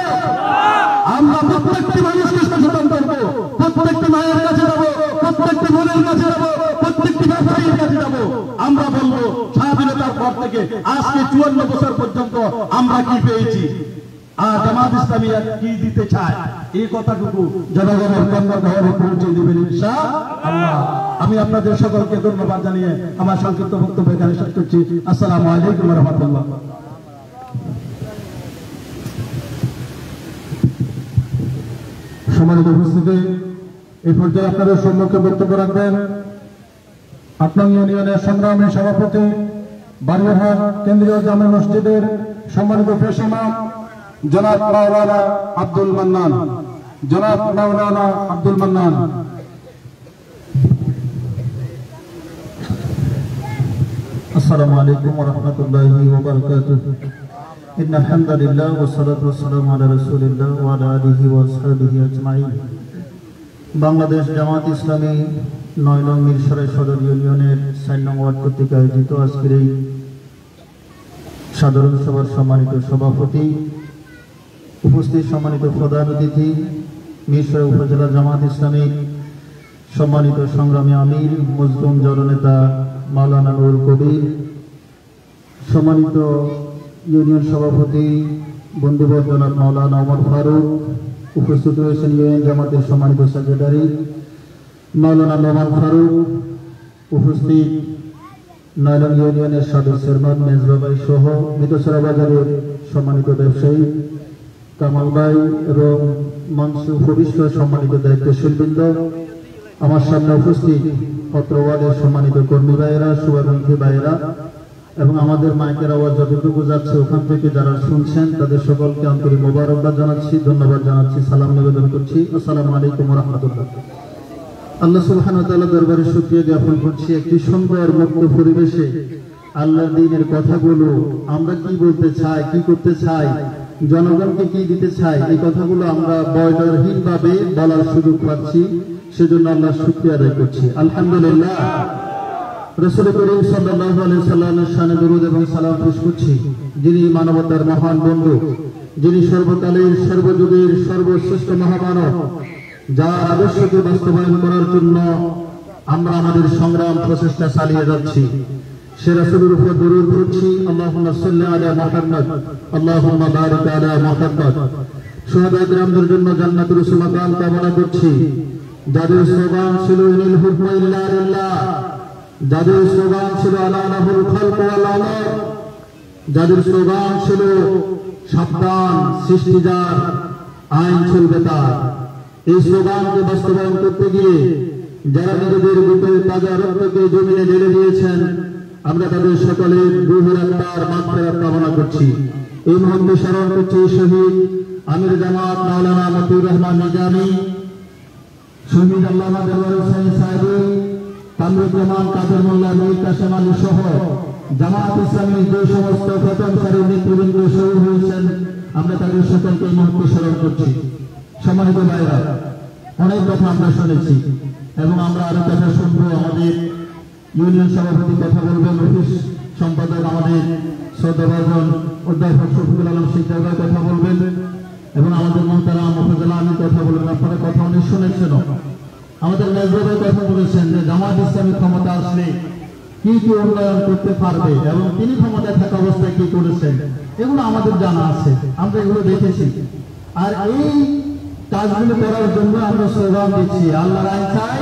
আমরা প্রত্যেকটি মানুষকে সচেতন করবো, প্রত্যেকটি মায়ের কাছে যাবো, প্রত্যেকটি বোনের কাছে যাবো, প্রত্যেকটি ব্যবসায়ীর কাছে যাবো। আমরা বলবো স্বাধীনতার পর থেকে আজকে 54 বছর পর্যন্ত আমরা কি পেয়েছি, আর জামাত ইসলামী কি দিতে চায়, এই কথাটুকু জনগণের কর্মঘরে পৌঁছে দিবেন ইনশাআল্লাহ। আমি আপনাদের সকলকে ধন্যবাদ জানিয়ে আমার সংক্ষিপ্ত বক্তব্য এখানে শেষ করছি। আসসালামু আলাইকুম ওয়া রাহমাতুল্লাহ। সম্মানিত উপস্থিতি, এই পর্যায়ে আপনাদের সম্মুখে বক্তব্য রাখবেন 8 নং ইউনিয়নের সংগ্রামী সভাপতি, বাড়িয়ারহাট কেন্দ্রীয় জামে মসজিদের সম্মানিত পেশ ইমাম জনাব মাওলানা আব্দুল মান্নান। জনাব মাওলানা আব্দুল মান্নান। আসসালামু আলাইকুম ওয়া রাহমাতুল্লাহি ওয়া বারাকাতুহু। ইন্নাল হামদালিল্লাহ ওয়াস সালাতু ওয়াস সালামু আলা রাসূলিল্লাহ ওয়া আলা আলিহি ওয়া আসহাবিহি আজমাইন। বাংলাদেশ জামাত ইসলামী 9 নং মিরসরাই সদর ইউনিয়নের 4 নং ওয়ার্ড কর্তৃক আয়োজিত আজকের এই সাধারণ সভার সম্মানিত সভাপতি, উপস্থিত সম্মানিত প্রধান অতিথি, মিরসরাই উপজেলা জামাত ইসলামী সম্মানিত সংগ্রামী আমির মজলুম জননেতা মাওলানা নুরুল কবির, সম্মানিত ইউনিয়ন সভাপতি বন্ধুবর জনাব মাওলানা ওমর ফারুক, উপস্থিত হয়েছেন ইউনিয়ন জামাতের সম্মানিত সেক্রেটারি মাওলানা নোমান ফারুক, উপস্থিত 9 নং ইউনিয়নের সাবেক চেয়ারম্যান মেজবাবাই সহ মিতসরা বাজারের সম্মানিত ব্যবসায়ী কামাল ভাই এবং মঞ্চ উপবিষ্ট সম্মানিত দায়িত্বশীল বৃন্দ, আমার সামনে উপস্থিত অত্র ওয়ার্ডের সম্মানিত কর্মী ভাইয়েরা, শুভাকাঙ্ক্ষী ভাইয়েরা এবং আমাদের মাইকের আওয়াজ যতটুকু যাচ্ছে ওখান থেকে যারা শুনছেন তাদের সকলকে আন্তরিক মোবারকবাদ জানাচ্ছি, ধন্যবাদ জানাচ্ছি, সালাম নিবেদন করছি। আসসালামু আলাইকুম ওয়া রাহমাতুল্লাহ। আল্লাহ সুবহানাহু ওয়া তাআলা দরবারে শুকরিয়া জ্ঞাপন করছি, একটি সুন্দর মুক্ত পরিবেশে আল্লাহর দ্বীনের কথাগুলো আমরা কি বলতে চাই, কি করতে চাই, জনগণকে কি দিতে চাই, এই কথাগুলো আমরা বয়ডারহীন ভাবে বলার সুযোগ পাচ্ছি, সেজন্য আল্লাহর শুকরিয়া আদায় করছি। আলহামদুলিল্লাহ। রাসূল করিম সাল্লাল্লাহু আলাইহি সাল্লামের শানে দরুদ এবং সালাম পেশ করছি, যিনি মানবতার মহান বন্ধু, যিনি সর্বকালের সর্বযুগের সর্বশ্রেষ্ঠ মহামানব, যার আদর্শকে বাস্তবায়ন করার জন্য আমরা আমাদের সংগ্রাম প্রচেষ্টা চালিয়ে যাচ্ছি। সে রাসূলের উপর দরুদ পড়ছি, আল্লাহুম্মা সাল্লি আলা মুহাম্মদ, আল্লাহুম্মা বারিক আলা মুহাম্মদ। শুহাদায়ে কিরামদের জন্য জান্নাতুল মাকাম কামনা করছি, যাদের স্লোগান ছিল ইনিল হুকমু ইল্লা লিল্লাহ, যাদের স্লোগান ছিল আলা লাহুল খালক ওয়াল আমর, যাদের স্লোগান ছিল সাবধান সৃষ্টি যার, আইন চলবে তার, এই স্লোগানকে বাস্তবায়ন করতে গিয়ে যারা নিজেদের বুকের তাজা রক্তকে জমিনে ঢেলে দিয়েছেন, আমরা তাদের সকলের রুহের আত্মার মাগফিরাত কামনা করছি। এই মুহূর্তে স্মরণ করছি শহীদ আমির জামাত মাওলানা মতিউর রহমান নিজামী, শহীদ আল্লামা দেওয়ার হোসেন সাহেবী, কামরুজ্জামান কাদের মোল্লা, মীর কাসেম আলী সহ জামাত ইসলামীর যে সমস্ত প্রথম সারির নেতৃবৃন্দ শহীদ হয়েছেন, আমরা তাদের সকলকে এই মুহূর্তে স্মরণ করছি। সম্মানিত ভাইরা, অনেক কথা আমরা শুনেছি এবং আমরা আরো কথা শুনবো। আমাদের ইউনিয়ন সভাপতি কথা বলবেন, অফিস সম্পাদক আমাদের শ্রদ্ধাভাজন অধ্যাপক শফিকুল আলম শিকদার কথা বলবেন এবং আমাদের মোহতারাম মুফাজ্জল আমিন কথা বলবেন। আপনারা কথা অনেক শুনেছেন। আমাদের মেজবাবের কথা বলেছেন যে জামাত ইসলামী ক্ষমতা আসলে কি কি উন্নয়ন করতে পারবে এবং তিনি ক্ষমতায় থাকা অবস্থায় কি করেছেন, এগুলো আমাদের জানা আছে, আমরা এগুলো দেখেছি। আর এই কাজগুলো করার জন্য আমরা স্লোগান দিচ্ছি, আল্লাহর আইন চাই,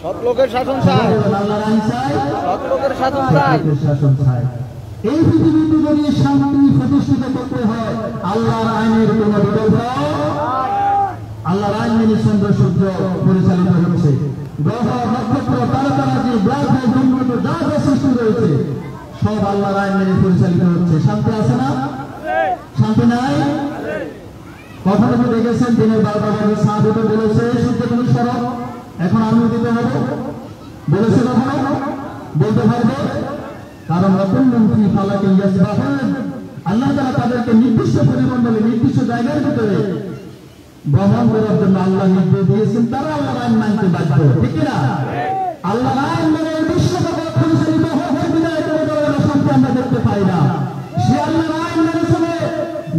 সৎ লোকের শাসন চাই, আল্লাহর আইন চাই, সৎ লোকের শাসন চাই, শাসন চাই। এই পৃথিবীতে যদি শান্তি প্রতিষ্ঠিত করতে হয়, আল্লাহর আইনের কোন বিকল্প, আল্লাহর আইন মেনে চন্দ্র সূর্য পরিচালিত হচ্ছে। গ্রহ নক্ষত্র তারকারাজি ব্ল্যাক হোল ব্রহ্মাণ্ড যা যা সৃষ্টি রয়েছে সব আল্লাহর আইন মেনে পরিচালিত হচ্ছে। শান্তি আছে না? শান্তি নাই? কখনো তো দেখেছেন দিনের 12টা বাজে সাহাবীরা বলেছে সূর্যমুখী সরব, এখন আমি উদিত হব, বলেছে কখনো? বলতে পারবে? কারণ রকুল্লুফি ফালাকে ইয়াসবাহুন, আল্লাহ তাআলা তাদেরকে নির্দিষ্ট পরিমণ্ডলে নির্দিষ্ট জায়গার ভিতরে ভ্রমণ করার জন্য আল্লাহ নির্দেশ দিয়েছেন, তারা আল্লাহর আইন মানতে বাধ্য, ঠিক না? আল্লাহর আইন মানে বিশ্বব্যাপী পরিচালিত হওয়ার বিদায় কোনো শান্তি আমরা দেখতে পাই না। সে আল্লাহর আইন মেনে চলে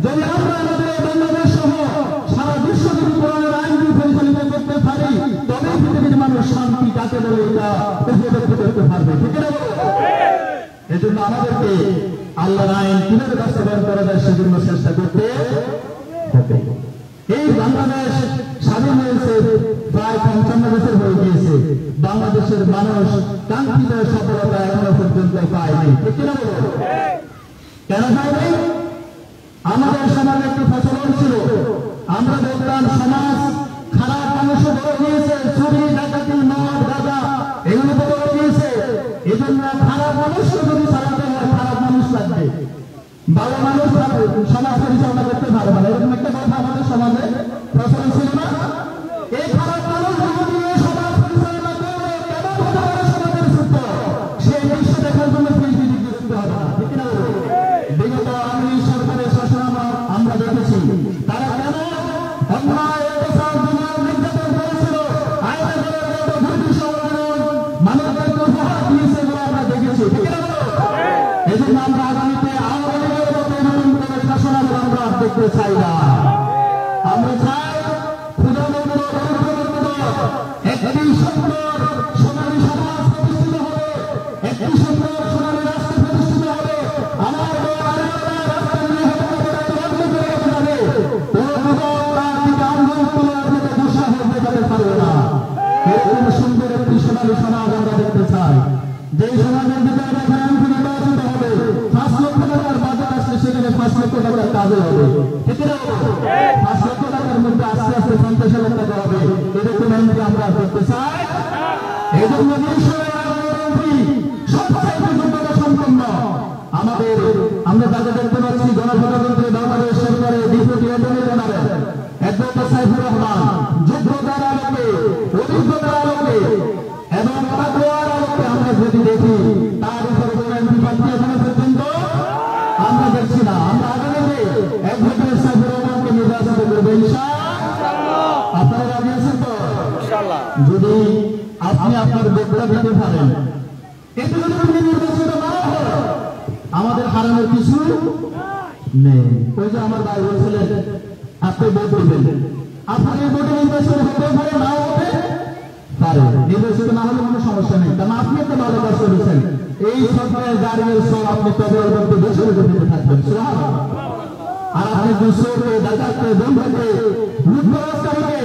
যদি আমরা আমাদের বাংলাদেশ সহ সারা বিশ্বব্যাপী কোরআনের আইনকে পরিচালিত করতে পারি, তবে পৃথিবীর মানুষ শান্তি কাকে বলে এটা উপলব্ধি করতে পারবে, ঠিক না? এজন্য আমাদেরকে আল্লাহর আইন কিভাবে বাস্তবায়ন করা যায় সেজন্য চেষ্টা করতে হবে। এই বাংলাদেশ স্বাধীন হয়েছে প্রায় 55 বছর হয়ে গিয়েছে, বাংলাদেশের মানুষ কাঙ্ক্ষিত সফলতা এখনো পর্যন্ত পায়নি, ঠিক না? কেন পায়নি? আমাদের সমাজে একটি প্রচলন ছিল, আমরা দেখতাম সমাজ খারাপ মানুষ বড় হয়েছে, চুরি ডাকাতি মদ গাঁজা এগুলো তো বড় হয়েছে। এই জন্য খারাপ মানুষকে যদি চালাতে হয় খারাপ মানুষ লাগবে, ভালো মানুষ সমাজ পরিচালনা করতে পারবে না, এরকম একটা কথা আমাদের সমাজে প্রচলন ছিল না? এই খারাপ মানুষ যদি সমাজ পরিচালনা করে কেমন হতে পারে সমাজের সূত্র, সেই দৃশ্য দেখার জন্য পৃথিবী দিতে হবে না, ঠিক না? বিগত আওয়ামী সরকারের শাসন আমরা দেখেছি, তারা কেন অন্যায় অত্যাচার জুলুম নির্যাতন করেছিল, আইনের ব্রিটিশ মানুষদেরকে উপহার দিয়েছে, এগুলো আমরা দেখেছি, ঠিক না? এই জন্য আমরা আগামীতে আওয়ামী লীগের মতো নতুন করে শাসন আমরা দেখতে চাই না। আমরা চাই একটি সুন্দর সোনালী সমাজ প্রতিষ্ঠিত হবে, একটি সুন্দর সোনালী রাষ্ট্র প্রতিষ্ঠিত হবে। আমার এরকম সুন্দর একটি সোনালী সমাজ আমরা দেখতে চাই, যে সমাজের ভিতরে নির্বাচিত হবে 5 লক্ষ টাকার বাজার আসলে সেখানে 5 লক্ষ টাকার কাজে হবে, ঠিক না? 5 লক্ষ টাকার মধ্যে আস্তে আস্তে 50 লাখ টাকা হবে, এরকম এমপি আমরা করতে চাই। এই জন্য সবচেয়ে যোগ্যতা সম্পন্ন আমাদের, আমরা তাকে দেখতে পাচ্ছি গণপ্রজাতন্ত্রী বাংলাদেশ সরকারের deputy attorney general advocate Saifur Rahman যোগ্যতার আলোকে, অভিজ্ঞতার আলোকে এবং তাকওয়ার আলোকে আমরা যদি দেখি, তার উপর কোন এমপি প্রার্থী এখনো পর্যন্ত আমরা দেখছি না। আমরা আগামীতে অ্যাডভোকেট সাইফুর রহমানকে নির্বাচিত করবো ইনশাআল্লাহ। আপনারা রাজি আছেন তো? ইনশাআল্লাহ। যদি আপনি আপনার বক্তব্য দিতে পারেন, এতে যদি আপনি নির্বাচিত না হয় আমাদের হারানোর কিছু নেই। ওই যে আমার ভাই বলছিলেন আপনি ভোট দিবেন, আপনার এই ভোটে নির্বাচন হতে পারে না হতে পারে, নির্বাচিত না হলে কোনো সমস্যা নেই, কারণ আপনি একটা ভালো কাজ করেছেন। এই সরকারের গাড়ির সব আপনি তবে ওর মধ্যে বেশি দিতে থাকবেন, আর আপনি দুশোকে ডাকাতকে বন্ধুকে লুটতরাজকারীকে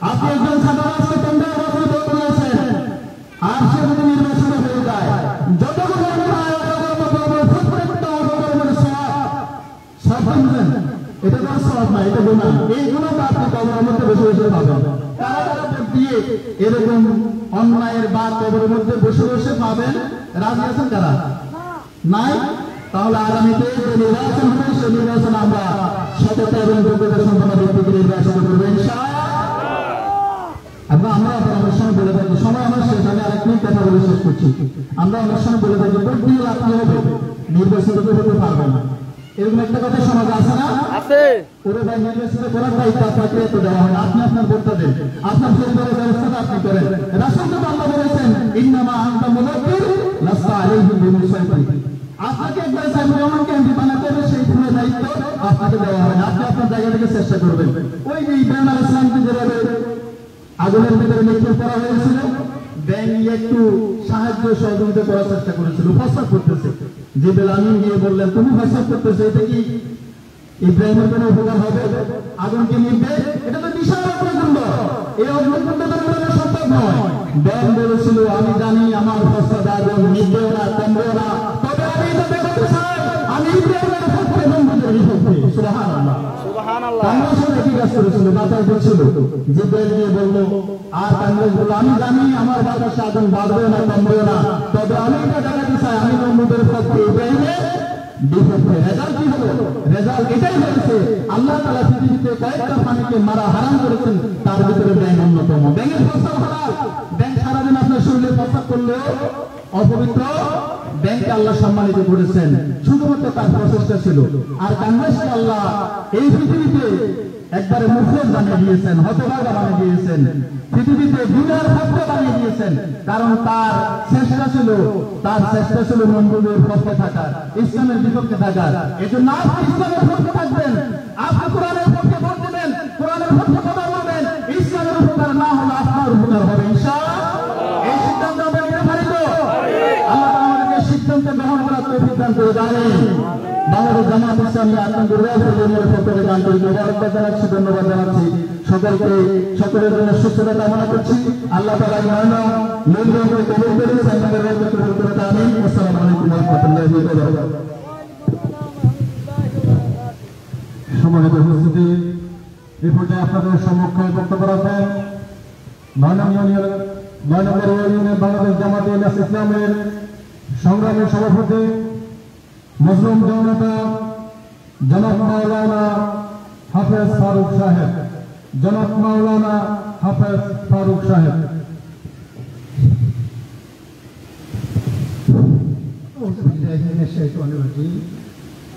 আপনি একজন সাধারণ টেন্ডার বছর ভোট দিয়েছেন, আর সে যদি নির্বাচিত হয়ে যায় যতগুলো প্রত্যেকটা সব বুঝবেন এটা কোনো সওয়াব না, এটা গুনাহ। এই গুনাহটা আপনি কবরের মধ্যে বসে বসে পাবেন। কারা কারা ভোট দিয়ে এরকম অন্যায়ের বা কবরের মধ্যে বসে বসে পাবেন, রাজি আছেন কারা? নাই? তাহলে আগামীতে যে নির্বাচন হবে সেই নির্বাচন আমরা সততা এবং যোগ্যতা সম্পন্ন ব্যক্তিকে নির্বাচন করবো ইনশাআল্লাহ। আমরা অনেক সময় বলে থাকি, সময় আমার শেষ, আমি আরেক মিনিট কথা বলে শেষ করছি। আমরা অনেক সময় বলে থাকি ভোট দিয়ে লাভ কি হবে, নির্বাচিত তো হতে পারবে না, এরকম একটা কথা সমাজে আছে না? আছে। ওরে ভাই নির্বাচিত করার দায়িত্ব আপনাকে তো দেওয়া হয়, আপনি আপনার ভোটটা দেন, আপনার পরিবারের ব্যবস্থাটা আপনি করেন। রাসূল তো আল্লাহ বলেছেন ইন্নামা আনতা মুযাক্কির লাস্তা আলাইহিম বিমুসাইতির। আপনাকে একবার সাইমুর রহমানকে এমপি বানাতে হবে, সেই পুরো দায়িত্ব আপনাকে দেওয়া হয়, আপনি আপনার জায়গা থেকে চেষ্টা করবেন। ওই যে ইব্রাহিম আলাইহিস সালামকে যেভাবে আগুনের ভিতরে নিক্ষেপ করা হয়েছিল, ব্যাঙ একটু সাহায্য সহযোগিতা করার চেষ্টা করেছিল, প্রস্তাব করতেছে, জিবরাইল আমিন গিয়ে বললেন তুমি প্রস্তাব করতেছো, এটা কি ইব্রাহিমের কোনো উপকার হবে? আগুনকে নিভবে, এটা তো বিশাল অগ্নিকুণ্ড, এই অগ্নিকুণ্ড তো নিভানো সম্ভব নয়। ব্যাঙ বলেছিল আমি জানি আমার প্রস্তাব আগুন নিভবেও না, কমবেও না, তবে আমি এটা দেখাতে চাই আমি ইব্রাহিমের পক্ষে বন্ধুদের বিপক্ষে। সুবহানাল্লাহ, সুবহানাল্লাহ। কংগ্রেস একই কাজ করেছিল, বাতাস করছিল, জিবরাইল গিয়ে বললো, আর কংগ্রেস বললো আমি জানি আমার বাতাসে আগুন বাড়বে না, কমবে না, তবে আমি এটা দেখাতে চাই আমি বন্ধুদের পক্ষে ইব্রাহিমের বিপক্ষে। রেজাল্ট কি হলো? রেজাল্ট এটাই হয়েছে আল্লাহ তাআলা পৃথিবীতে কয়েকটা প্রাণীকে মারা হারাম করেছেন, তার ভিতরে ব্যাঙ অন্যতম। ব্যাঙের প্রস্তাব হালাল, ব্যাঙ সারাদিন আপনার শরীরে প্রস্তাব করলেও অপবিত্র, ব্যাংকে আল্লাহ সম্মানিত করেছেন, শুধুমাত্র তার প্রচেষ্টা ছিল। আর কংগ্রেসকে আল্লাহ এই পৃথিবীতে একবারে মুখলেস বানিয়ে দিয়েছেন, হতভাগা বানিয়ে দিয়েছেন, পৃথিবীতে গুনার পাত্র বানিয়ে দিয়েছেন, কারণ তার চেষ্টা ছিল মন্দিরের পক্ষে থাকার, ইসলামের বিপক্ষে থাকার। এজন্য আপনি ইসলামের পক্ষে থাকবেন, আপনি কোরআনের পক্ষে ভোট দেবেন, কোরআনের পক্ষে কথা বলবেন, ইসলামের উপকার না হলে আপনার উপকার হবে ইনশাআল্লাহ। এই সিদ্ধান্ত আমরা নিতে পারি তো? আল্লাহ আমাদেরকে সিদ্ধান্ত গ্রহণ করার তৌফিক দান করে জানেন। বাংলাদেশ জামাত ইসলামী আন্তর্জাতিক পক্ষে আন্তরিক মোবারকবাদ জানাচ্ছি, ধন্যবাদ জানাচ্ছি সকলকে, সকলের জন্য সুস্থতা কামনা করছি। আল্লাহ তাআলা নির্ণয় কবুল করে সাইয়্যিদের রহমতে কবুল করে। আমিন। আসসালামু আলাইকুম ওয়া রাহমাতুল্লাহি ওয়া বারাকাতুহু। সম্মানিত উপস্থিতি, এই পর্যায়ে আপনাদের সম্মুখে বক্তব্য রাখেন ৯ নম্বর ইউনিয়নের বাংলাদেশ জামাতে ইসলামের সংগ্রামী সভাপতি মজলুম জনতা জনাব মাওলানা হাফেজ ফারুক সাহেব। জনাব মাওলানা হাফেজ ফারুক সাহেব।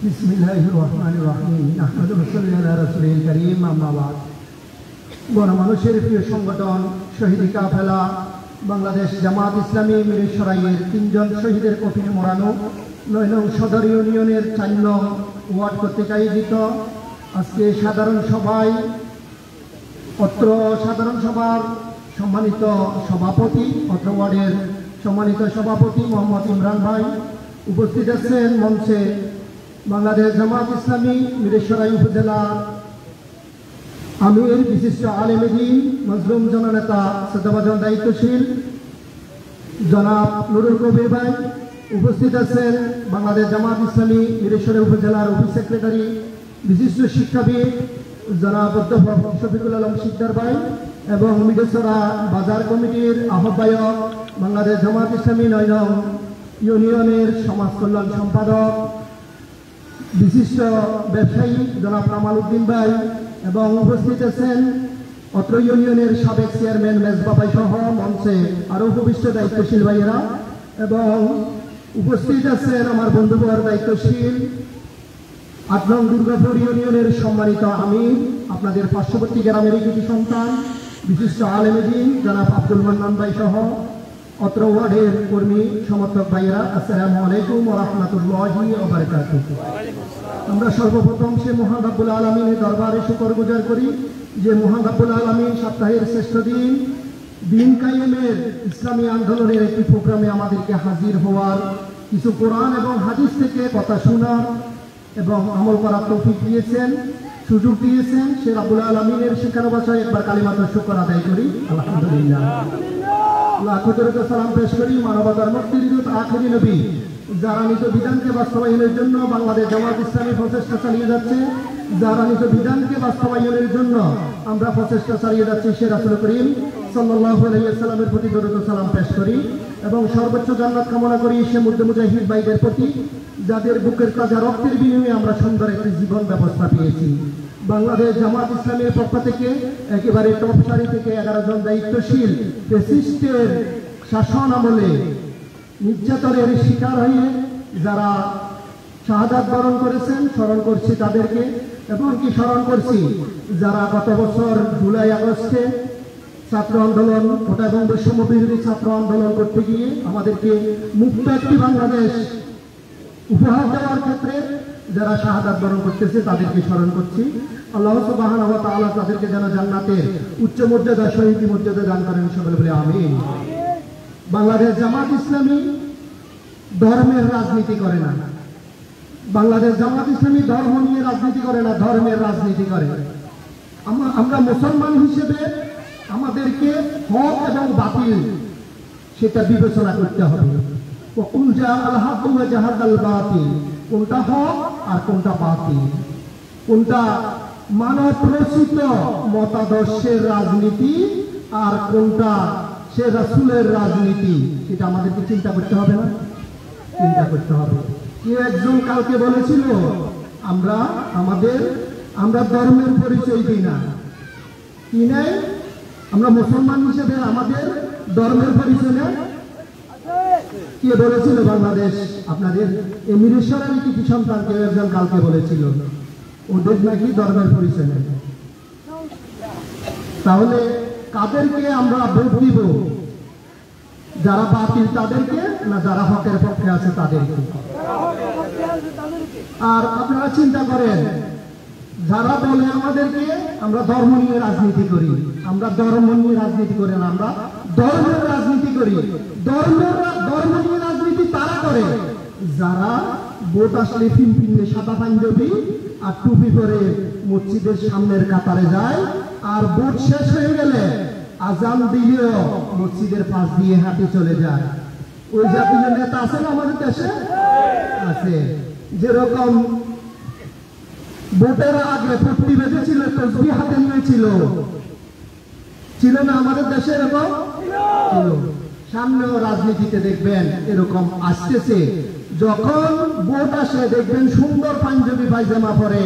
বিসমিল্লাহির রহমানির রহিম। আহমদুর রাসূলুল্লাহ রাসূলুল কারীম, আম্মা বাদ। গণমানুষের প্রিয় সংগঠন শহীদ কাফেলা বাংলাদেশ জামাত ইসলামী মিরসরাইয়ের 3 জন শহীদের কফিনে মোড়ানো 9 নং সদর ইউনিয়নের 4 নং ওয়ার্ড কর্তৃক আয়োজিত আজকে সাধারণ সভায় অত্র সাধারণ সভার সম্মানিত সভাপতি, অত্র ওয়ার্ডের সম্মানিত সভাপতি মোহাম্মদ ইমরান ভাই উপস্থিত আছেন। মঞ্চে বাংলাদেশ জামাত ইসলামী মিরসরাই উপজেলা আমির, বিশিষ্ট আলেম দ্বীন, মজলুম জননেতা, শ্রদ্ধাভাজন দায়িত্বশীল জনাব নুরুল কবির ভাই উপস্থিত আছেন। বাংলাদেশ জামাত ইসলামী মিরসরাই উপজেলার অফিস সেক্রেটারি, বিশিষ্ট শিক্ষাবিদ জনাব অধ্যাপক শফিকুল আলম শিকদার ভাই এবং মিরসরা বাজার কমিটির আহ্বায়ক, বাংলাদেশ জামাত ইসলামী 9 নং ইউনিয়নের সমাজ কল্যাণ সম্পাদক, বিশিষ্ট ব্যবসায়ী জনাব কামাল উদ্দিন ভাই এবং উপস্থিত আছেন অত্র ইউনিয়নের সাবেক চেয়ারম্যান মেজবা ভাই সহ মঞ্চে আরো উপবিষ্ট দায়িত্বশীল ভাইয়েরা এবং উপস্থিত আছেন আমার বন্ধুবর দায়িত্বশীল 8 নং দুর্গাপুর ইউনিয়নের সম্মানিত আমির, আপনাদের পার্শ্ববর্তী গ্রামের কিছু সন্তান, বিশিষ্ট আলেম দ্বীন জনাব আব্দুল মান্নান ভাই সহ অত্র ওয়ার্ডের কর্মী সমর্থক ভাইয়েরা, আসসালামু আলাইকুম ওয়া রাহমাতুল্লাহি ওয়া বারাকাতুহু। আমরা সর্বপ্রথম সে মহান রব্বুল আলামিনের দরবারে শুকরগুজার করি যে মহান রব্বুল আলামিন সপ্তাহের শ্রেষ্ঠ দিন কায়েমের ইসলামী আন্দোলনের একটি প্রোগ্রামে আমাদেরকে হাজির হওয়ার, কিছু কোরআন এবং হাদিস থেকে কথা শোনার এবং আমল করার তৌফিক দিয়েছেন, সুযোগ দিয়েছেন। সে রব্বুল আলামিনের শেখানো ভাষায় একবার কালিমাতুল শুকর আদায় করি আলহামদুলিল্লাহ। লাখো দরুদ সালাম পেশ করি মানবতার মুক্তির দূত আখেরি নবী যারা নিজ বিধানকে বাস্তবায়নের জন্য বাংলাদেশ জামাত ইসলামী প্রচেষ্টা চালিয়ে যাচ্ছে যারা নিজ বিধানকে বাস্তবায়নের জন্য আমরা প্রচেষ্টা চালিয়ে যাচ্ছি সে রাসূল করিম সাল্লাল্লাহু আলাইহি ওয়াসাল্লামের প্রতি দরুদ ও সালাম পেশ করি এবং সর্বোচ্চ জান্নাত কামনা করি সে মুজাহিদ ভাইদের প্রতি যাদের বুকের তাজা রক্তের বিনিময়ে আমরা সুন্দর একটি জীবন ব্যবস্থা পেয়েছি। বাংলাদেশ জামাত ইসলামের পক্ষ থেকে একেবারে টপ সারি থেকে 11 জন দায়িত্বশীল ফ্যাসিস্টের শাসন আমলে নির্যাতনের শিকার হয়ে যারা শাহাদাত বরণ করেছেন স্মরণ করছি তাদেরকে, এবং কি স্মরণ করছি যারা গত বছর জুলাই আগস্টে ছাত্র আন্দোলন কোটা এবং বৈষম্য বিরোধী ছাত্র আন্দোলন করতে গিয়ে আমাদেরকে মুক্ত একটি বাংলাদেশ উপহার দেওয়ার ক্ষেত্রে যারা শাহাদাত বরণ করতেছে তাদেরকে স্মরণ করছি। আল্লাহ সুবহানাহু ওয়া তাআলা তাদেরকে যেন জান্নাতের উচ্চ মর্যাদা শহীদ মর্যাদা দান করেন, সকলে বলে আমিন। বাংলাদেশ জামাত ইসলামী ধর্মের রাজনীতি করে না। বাংলাদেশ জামাত ইসলামী ধর্ম নিয়ে রাজনীতি করে না, ধর্মের রাজনীতি করে। আমরা মুসলমান হিসেবে আমাদেরকে হক এবং বাতিল সেটা বিবেচনা করতে হবে। কোনটা হক আর কোনটা বাতিল, কোনটা মানব রচিত মতাদর্শের রাজনীতি আর কোনটা সে রাসূলের রাজনীতি, এটা আমাদেরকে চিন্তা করতে হবে না? চিন্তা করতে হবে। কেউ একজন কালকে বলেছিল আমরা ধর্মের পরিচয় দিই না, কি নাই আমরা মুসলমান হিসেবে আমাদের ধর্মের পরিচয় নেই। কে বলেছিল? বাংলাদেশ আপনাদের এই মিরেশ্বরের কৃতি সন্তান কেউ একজন কালকে বলেছিল ওদের নাকি ধর্মের পরিচয় নেই। তাহলে কাদেরকে আমরা ভোট দিব? যারা বাতিল তাদেরকে, না যারা হকের পক্ষে আছে তাদেরকে? আর আপনারা চিন্তা করেন, যারা বলে আমাদেরকে আমরা ধর্ম নিয়ে রাজনীতি করি, আমরা ধর্ম নিয়ে রাজনীতি করি না, আমরা ধর্মের রাজনীতি করি। ধর্ম নিয়ে রাজনীতি তারা করে যারা ভোট আসলে ফিনফিনে সাদা পাঞ্জাবি আর টুপি পরে মসজিদের সামনের কাতারে যায়, আর ভোট শেষ হয়ে গেলে আজান দিলেও মসজিদের পাশ দিয়ে হাঁটে চলে যায়। ওই জাতীয় নেতা আছে না আমাদের দেশে? আছে। যেরকম ভোটের আগে ফুটতি বেঁধেছিল, তসবিহ হাতে নিয়েছিল, ছিল না আমাদের দেশে? এরকম ছিল। সামনেও রাজনীতিতে দেখবেন এরকম আসতেছে। যখন ভোট আসে দেখবেন সুন্দর পাঞ্জাবি পায়জামা পরে,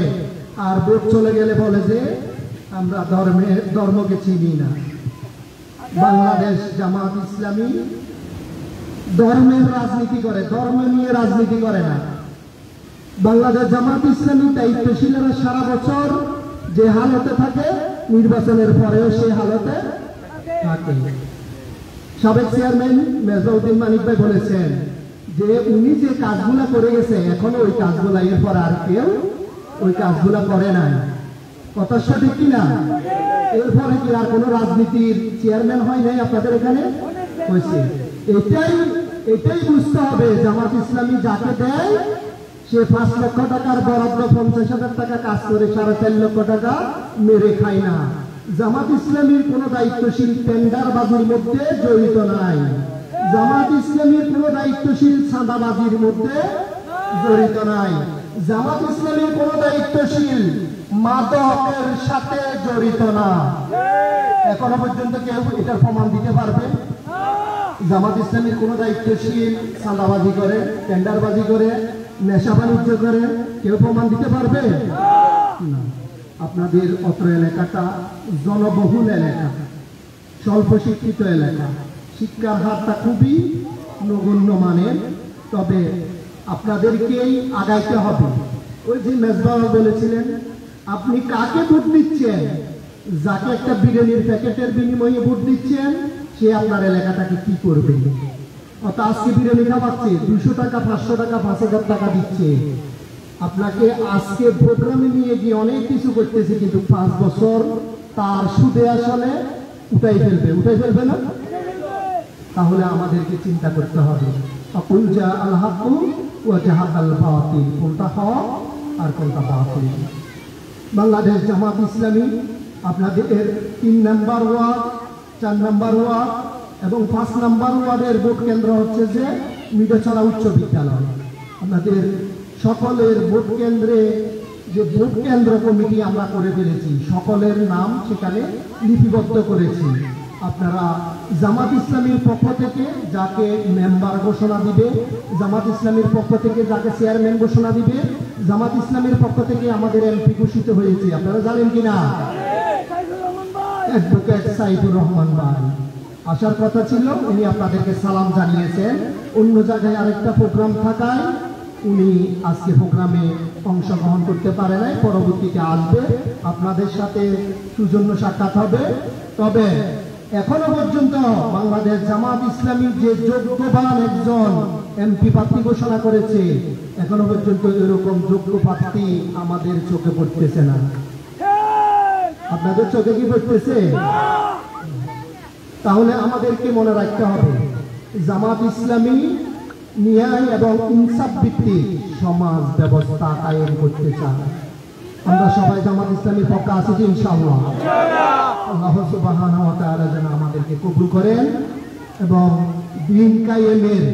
আর ভোট চলে গেলে বলে যে আমরা ধর্মকে চিনি না। বাংলাদেশ জামাত ইসলামী ধর্মের রাজনীতি করে, ধর্ম নিয়ে রাজনীতি করে না। বাংলাদেশ জামাত ইসলামী দায়িত্বশীলেরা সারা বছর যে হালতে থাকে নির্বাচনের পরেও সে হালতে থাকে। সাবেক চেয়ারম্যান মেজবাউদ্দিন মানিক ভাই বলেছেন যে উনি যে কাজগুলা করে গেছে এখনো ওই কাজগুলা এরপর আর কেউ ওই কাজগুলা করে নাই। কথা সঠিক কিনা? এরপরে কি আর কোন রাজনীতির চেয়ারম্যান হয় নাই আপনাদের এখানে? হয়েছে। এটাই বুঝতে হবে, জামাত ইসলামী যাকে দেয় সে 5 লক্ষ টাকার বরাদ্দ 50,000 টাকা কাজ করে 4.5 লক্ষ টাকা মেরে খায় না। জামাত ইসলামীর কোন দায়িত্বশীল টেন্ডারবাজির মধ্যে জড়িত নাই। জামাত ইসলামীর কোন দায়িত্বশীল চাঁদাবাজির মধ্যে জড়িত নাই। জামাত ইসলামীর কোন দায়িত্বশীল মাদকের সাথে জড়িত না। এখনো পর্যন্ত কেউ এটার প্রমাণ দিতে পারবে? জামাত ইসলামীর কোন দায়িত্বশীল চাঁদাবাজি করে, টেন্ডারবাজি করে, নেশা বাণিজ্য করে কেউ প্রমাণ দিতে পারবে না। আপনাদের অত্র এলাকাটা জনবহুল এলাকা, স্বল্প শিক্ষিত এলাকা, শিক্ষার হারটা খুবই নগণ্য মানের। তবে আপনাদেরকেই আগাইতে হবে। ওই যে মেজবাউল বলেছিলেন, আপনি কাকে ভোট দিচ্ছেন? যাকে একটা বিরিয়ানির প্যাকেটের বিনিময়ে ভোট দিচ্ছেন সে আপনার এলাকাটাকে কি করবে? অর্থাৎ আজকে বিরিয়ানি খাওয়াচ্ছে 200 টাকা, 500 টাকা, 5,000 টাকা দিচ্ছে আপনাকে। আজকে প্রোগ্রামে নিয়ে গিয়ে অনেক কিছু করতেছে, কিন্তু 5 বছর তার সুদে আসলে উঠাই ফেলবে না? তাহলে আমাদেরকে চিন্তা করতে হবে। আকুল জা আল হাক্কু ওয়া জাহাকাল বাতিল, কোনটা হক আর কোনটা বাতিল। বাংলাদেশ জামাত ইসলামী আপনাদের 3 নম্বর ওয়ার্ড, 4 নম্বর ওয়ার্ড এবং 5 নম্বর ওয়ার্ডের ভোট কেন্দ্র হচ্ছে যে মিঠাছড়া উচ্চ বিদ্যালয়। আপনাদের সকলের ভোট কেন্দ্রে যে ভোট কেন্দ্র কমিটি আমরা করে ফেলেছি, সকলের নাম সেখানে লিপিবদ্ধ করেছি। আপনারা জামাত ইসলামীর পক্ষ থেকে যাকে মেম্বার ঘোষণা দিবে, জামাত ইসলামীর পক্ষ থেকে যাকে চেয়ারম্যান ঘোষণা দিবে, জামাত ইসলামীর পক্ষ থেকে আমাদের এমপি ঘোষিত হয়েছে, আপনারা জানেন কিনা? অ্যাডভোকেট সাইদুর রহমান ভাই আসার কথা ছিল, উনি আপনাদেরকে সালাম জানিয়েছেন। অন্য জায়গায় আরেকটা প্রোগ্রাম থাকায় উনি আজকে প্রোগ্রামে অংশগ্রহণ করতে পারে নাই, পরবর্তীতে আসবে, আপনাদের সাথে সৌজন্য সাক্ষাৎ হবে। তবে এখনো পর্যন্ত বাংলাদেশ জামাত ইসলামীর যে যোগ্যবান একজন এমপি প্রার্থী ঘোষণা করেছে, এখনো পর্যন্ত এরকম যোগ্য প্রার্থী আমাদের চোখে পড়তেছে না। আপনাদের চোখে কি পড়তেছে? তাহলে আমাদেরকে মনে রাখতে হবে, জামাত ইসলামী ন্যায় এবং ইনসাফ ভিত্তিক সমাজ ব্যবস্থা কায়েম করতে চায়। আমরা সবাই জামাত ইসলামীর পক্ষে আছি ইনশাআল্লাহ। আল্লাহ সুবহানাহু ওয়া তাআলা যেন আমাদেরকে কবুল করেন এবং দিন কায়েমের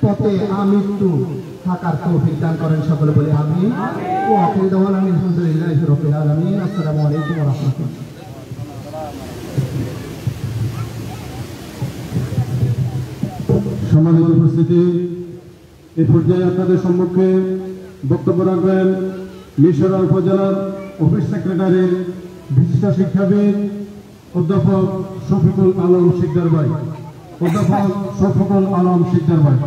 পথে আমৃত্যু থাকার তৌফিক দান করেন। সকলে বলে আমিন। ওয়া আখিরু দাওয়ানা আলহামদুলিল্লাহি রাব্বিল আলামিন। আসসালামু আলাইকুম ওয়া রাহমাতুল্লাহ। সম্মানিত উপস্থিতি, এই পর্যায়ে আপনাদের সম্মুখে বক্তব্য রাখবেন মিরসরাই উপজেলার অফিস সেক্রেটারি বিশিষ্ট শিক্ষাবিদ অধ্যাপক শফিকুল আলম শিকদার ভাই। অধ্যাপক শফিকুল আলম শিকদার ভাই।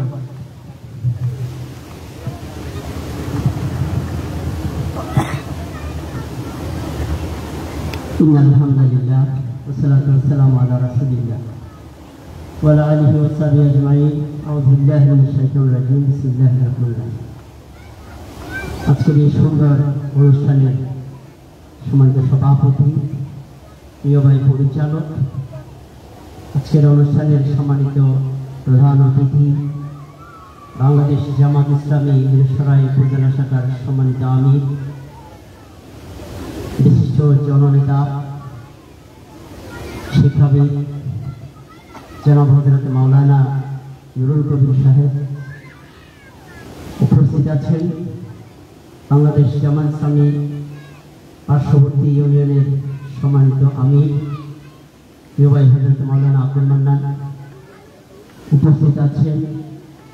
আলহামদুলিল্লাহ ওয়াসসালাতু ওয়াসসালামু আলা রাসূলিল্লাহ ওয়া আলা আলিহি ওয়া সাহবিহি আজমাইন। আউযু বিল্লাহি মিনাশ শাইতানির রাজীম। বিসমিল্লাহির রহমানির রহিম। আজকের এই সুন্দর অনুষ্ঠানে সম্মানিত সভাপতি, প্রিয় ভাই পরিচালক, আজকের অনুষ্ঠানের সম্মানিত প্রধান অতিথি, বাংলাদেশ জামাত ইসলামী মিরসরাই উপজেলা শাখার সম্মানিত আমির, বিশিষ্ট জননেতা, শিক্ষাবিদ জনাব হযরত মাওলানা নুরুল কবির সাহেব, উপস্থিত আছেন বাংলাদেশ জামাত ইসলামী পার্শ্ববর্তী ইউনিয়নের সম্মানিত আমির প্রিয় ভাই হযরত মাওলানা আব্দুল মান্নান, উপস্থিত আছেন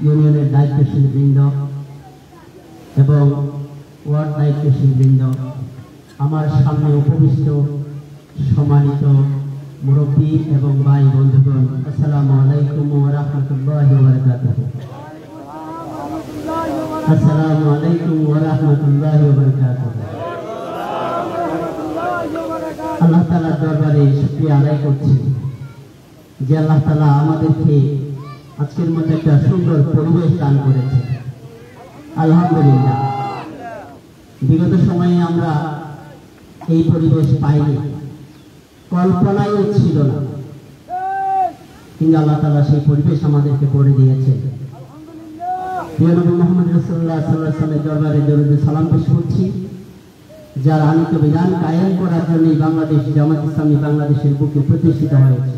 ইউনিয়নের দায়িত্বশীল বৃন্দ এবং ওয়ার্ড দায়িত্বশীল বৃন্দ, আমার সামনে উপবিষ্ট সম্মানিত মুরব্বী এবং ভাই বন্ধুগণ, আসসালামু আলাইকুম ওয়া রাহমাতুল্লাহি ওয়া বারাকাতুহু। আসসালামু আলাইকুম ওয়া রাহমাতুল্লাহি ওয়া বারাকাতুহু। আল্লাহ তাআলার দরবারে শুকরিয়া আদায় করছি যে আল্লাহ তাআলা আমাদেরকে আজকের মতো একটা সুন্দর পরিবেশ দান করেছে। আলহামদুলিল্লাহ, বিগত সময়ে আমরা এই পরিবেশ পাইনি, কল্পনায়ও ছিল না, কিন্তু আল্লাহ তাআলা সেই পরিবেশ আমাদেরকে করে দিয়েছে। প্রিয় নবী মুহাম্মদ রাসূলুল্লাহ সাল্লাল্লাহু আলাইহি ওয়াসাল্লামের দরবারে দরুদ সালাম পেশ করছি, যার আনিত বিধান কায়েম করার জন্য বাংলাদেশ জামাত ইসলামী বাংলাদেশের বুকে প্রতিষ্ঠিত হয়েছে।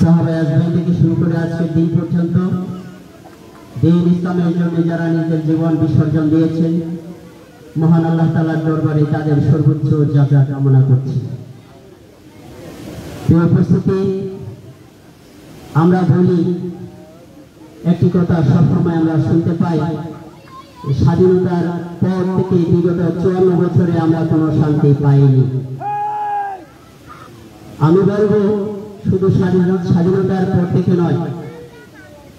সাহাবায়ে আজমাইন থেকে শুরু করে আজকের দিন পর্যন্ত দিন ইসলামের জন্য যারা নিজের জীবন বিসর্জন দিয়েছেন, মহান আল্লাহ তাআলার দরবারে তাদের সর্বোচ্চ জাযা কামনা করছি। প্রিয় উপস্থিতি, আমরা বলি একটি কথা সবসময় আমরা শুনতে পাই, স্বাধীনতার পর থেকে বিগত 54 বছরে আমরা কোনো শান্তি পাইনি। আমি বলবো শুধু স্বাধীনতার পর থেকে নয়,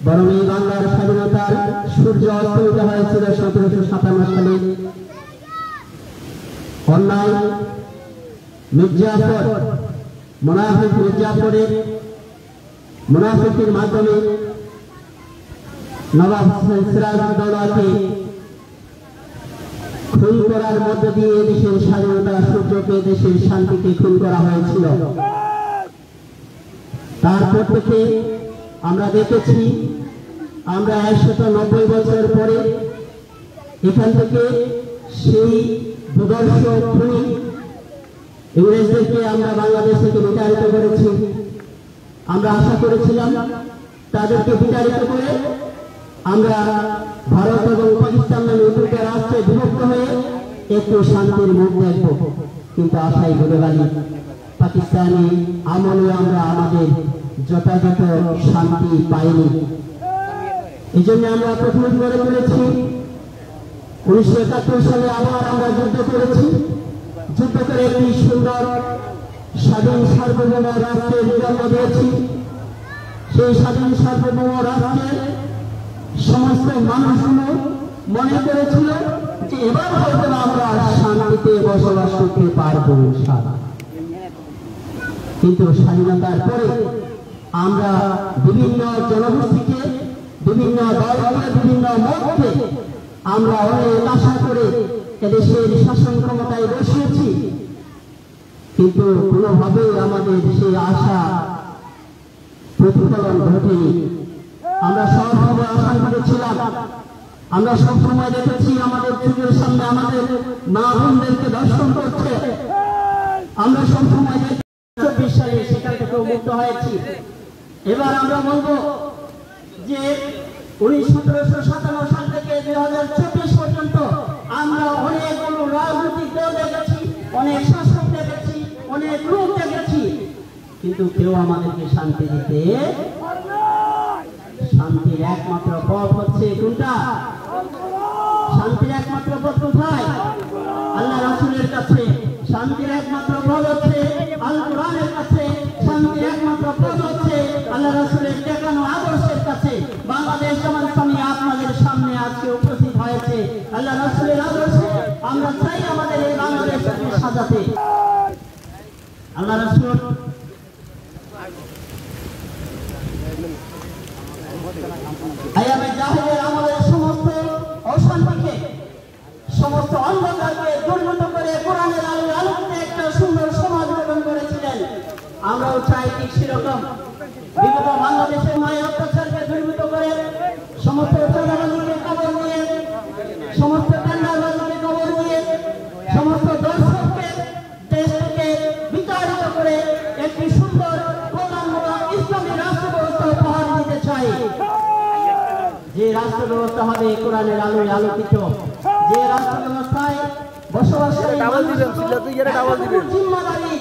বরং এই বাংলার স্বাধীনতার সূর্য অস্তমিত হয়েছিল 1757 সালে। অন্যায় মির্জাফর, মুনাফিক মির্জাফরের মুনাফিকের মাধ্যমে নবাব সিরাজউদ্দৌলাকে খুন করার মধ্য দিয়ে দেশের স্বাধীনতা সূর্যকে, দেশের শান্তিকে খুন করা হয়েছিল। তারপর থেকে আমরা দেখেছি, আমরা 190 বছর পরে এখান থেকে সেই দুর্ধর্ষ খুনি ইংরেজদেরকে আমরা বাংলাদেশ থেকে বিতাড়িত করেছি। আমরা আশা করেছিলাম তাদেরকে বিতাড়িত করে আমরা ভারত এবং পাকিস্তান নামে দুটো রাষ্ট্রে বিভক্ত হয়ে একটু শান্তির মুখ দেখব, কিন্তু আশাই ভুলে গেলি পাকিস্তানি আমলে আমরা আমাদের যথাযথ শান্তি পাইনি। এই জন্য আমরা প্রথমে গড়ে তুলেছি 1971 সালে আবার আমরা যুদ্ধ করেছি। যুদ্ধ করে একটি সুন্দর স্বাধীন সার্বভৌম রাষ্ট্রের জন্ম দিয়েছি। সেই স্বাধীন সার্বভৌম রাষ্ট্রের সমস্ত মানুষগুলো মনে করেছিল যে এবার হয়তো আমরা শান্তিতে বসবাস করতে পারবো। কিন্তু স্বাধীনতার পরে আমরা বিভিন্ন জনগোষ্ঠীকে, বিভিন্ন দলকে, বিভিন্ন মতকে আমরা অনেক আশা করে এদেশের শাসন ক্ষমতায় বসিয়েছি, কিন্তু কোনোভাবেই আমাদের সেই আশা প্রতিফলন ঘটেনি। আমরা সবসময় আশান্বিত ছিলাম। আমরা সবসময় দেখেছি আমাদের চোখের সামনে আমাদের মা বোনদেরকে ধর্ষণ করছে। আমরা সবসময় 24 সালে সেখান থেকে মুক্ত হয়েছি। এবার আমরা বলবো যে 1757 সাল থেকে 2024 পর্যন্ত আমরা অনেকগুলো রাজনৈতিক দল দেখেছি, অনেক শাসক দেখেছি, অনেক লোক দেখেছি, কিন্তু কেউ আমাদেরকে শান্তি দিতে, শান্তির একমাত্র পথ হচ্ছে কোনটা? শান্তির একমাত্র পথ কোথায়? আল্লাহ রাসূলের কাছে। শান্তির একমাত্র পথ হচ্ছে আল কোরআনের কাছে। শান্তির একমাত্র পথ হচ্ছে আল্লাহ রাসূলের দেখানো আদর্শের কাছে। বাংলাদেশ জামাত ইসলামী আপনাদের সামনে আজকে উপস্থিত হয়েছে আল্লাহ রাসূলের আদর্শে। আমরা চাই আমাদের এই বাংলাদেশকে সাজাতে। আল্লাহ রাসূল আয়ামে জাহেলের আমাদের সমস্ত অশান্তিকে, সমস্ত অন্ধকারকে দূরীভূত করে কোরআনের আলোর আলোতে একটা সুন্দর সমাজ গঠন করেছিলেন। আমরাও চাই ঠিক সেরকম বিগত বাংলাদেশের নয় অত্যাচারকে দূরীভূত করে সমস্ত চাঁদাবাজিকে কবর নিয়ে, সমস্ত টেন্ডারবাজিকে কবর নিয়ে, সমস্ত দর্শককে দেশ থেকে বিতাড়িত করে একটি সুন্দর কল্যাণমূলক ইসলামী রাষ্ট্র ব্যবস্থা উপহার দিতে চাই। যে রাষ্ট্র ব্যবস্থা হবে কোরআনের আলোয় আলোকিত, যে রাষ্ট্র ব্যবস্থায় বসবাসকারী জিম্মাদারি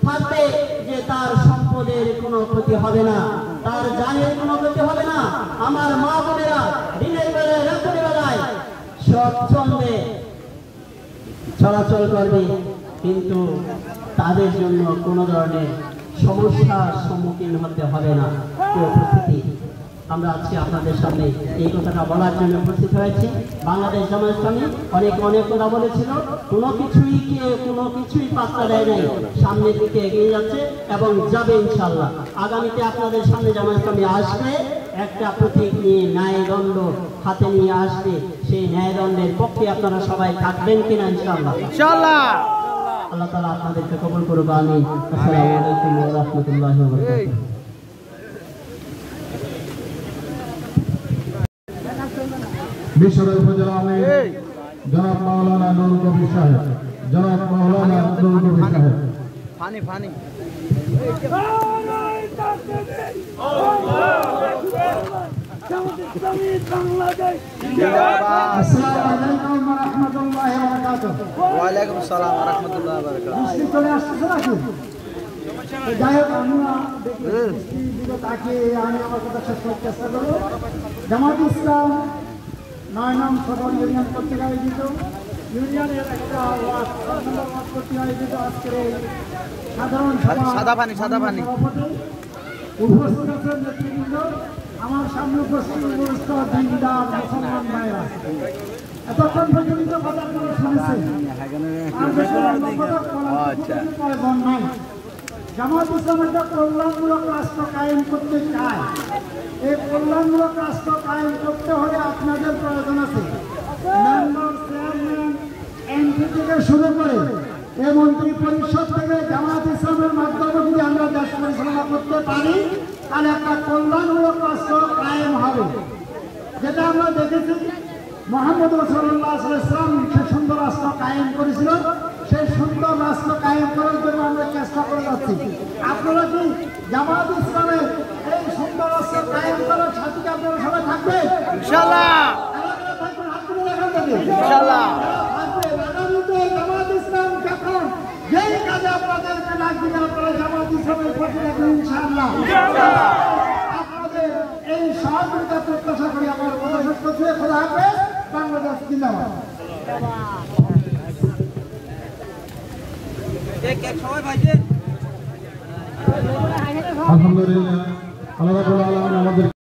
থাকবে যে তার সম্পদের কোনো ক্ষতি হবে না, তার জানের কোনো ক্ষতি হবে না। আমার মা বোনেরা দিনের বেলায় রাতের বেলায় স্বচ্ছন্দে চলাচল করবে, কিন্তু তাদের জন্য কোনো ধরনের সমস্যার সম্মুখীন হতে হবে না। উপস্থিতি আমরা আজকে আপনাদের সামনে এই কথাটা বলার জন্য উপস্থিত হয়েছি। বাংলাদেশ জামাত ইসলামী অনেক কথা বলেছিল, কোনো কিছুই পাত্তা দেয় নাই, সামনের দিকে এগিয়ে যাচ্ছে এবং যাবে ইনশাআল্লাহ। আগামীতে আপনাদের সামনে জামাত ইসলামী আসবে একটা প্রতীক নিয়ে, ন্যায়দণ্ড হাতে নিয়ে আসবে। সেই ন্যায়দণ্ডের পক্ষে আপনারা সবাই থাকবেন কিনা? ইনশাআল্লাহ। আল্লাহ তাআলা আপনাদেরকে কবুল করুক। আমিন। আসসালামু আলাইকুম ওয়া রাহমাতুল্লাহি ওয়া বারাকাতুহু। মিশরের উপজেলা আমির জনাব মাওলানা নুরুল কবির সাহেব, জনাব মাওলানা নুরুল কবির সাহেব। ফানি আসসালামু আলাইকুম ওয়া রাহমাতুল্লাহি ওয়া বারাকাতুহু। ওয়া আলাইকুম আসসালাম ওয়া রাহমাতুল্লাহি ওয়া বারাকাতুহু। চলে আসছে নাকি? যাই হোক, আমরা দিকে তাকিয়ে আমি আমার কথা শেষ করার চেষ্টা করব। জামাত ইসলাম 9 নং সদর ইউনিয়ন কর্তৃক আয়োজিত ইউনিয়নের একটা ওয়ার্ড কর্তৃক আয়োজিত আজকের এই সাধারণ সাদা পানি উপস্থিত আছেন নেতৃবৃন্দ, আমার সামনে উপস্থিত দিনদার মুসলমান ভাইরা। এতক্ষণ পর্যন্ত কথাগুলো শুনেছেন, প্রয়োজন নাই। জামাত ইসলাম একটা কল্যাণমূলক রাষ্ট্র কায়েম করতে চায়। এই কল্যাণমূলক রাষ্ট্র কায়েম করতে হলে আপনাদের প্রয়োজন আছে। মেম্বার, চেয়ারম্যান, এমপি থেকে শুরু করে এই মন্ত্রী পরিষদ থেকে জামাত ইসলামের মাধ্যমে যদি আমরা দেশ পরিচালনা করতে পারি, তাহলে একটা কল্যাণমূলক রাষ্ট্র কায়েম হবে। যেটা আমরা দেখেছি মুহাম্মদ রাসূলুল্লাহ সাল্লাল্লাহু আলাইহি ওয়াসাল্লাম সে সুন্দর রাষ্ট্র কায়েম করেছিল। সেই সুন্দর রাষ্ট্র কায়েম করার জন্য আমরা চেষ্টা করে যাচ্ছি। আপনারা কি জামাত ইসলামের এই সুন্দর রাষ্ট্র কায়েম করার সাথে আপনারা সবাই থাকবেন? ইনশাআল্লাহ। ইনশাআল্লাহ আগামীতে জামাত ইসলাম যখন যেই কাজে আপনাদেরকে ডাক দিলে আপনারা জামাত ইসলামের পক্ষে থাকবেন ইনশাআল্লাহ। আপনাদের এই সহযোগিতা প্রত্যাশা করি আমার কথা শেষ করছি। খোদা হাফেজ। বাংলাদেশ জিন্দাবাদ। আলহামদুলিল্লাহ আল্লাহ রাব্বুল আলামিন আমাদের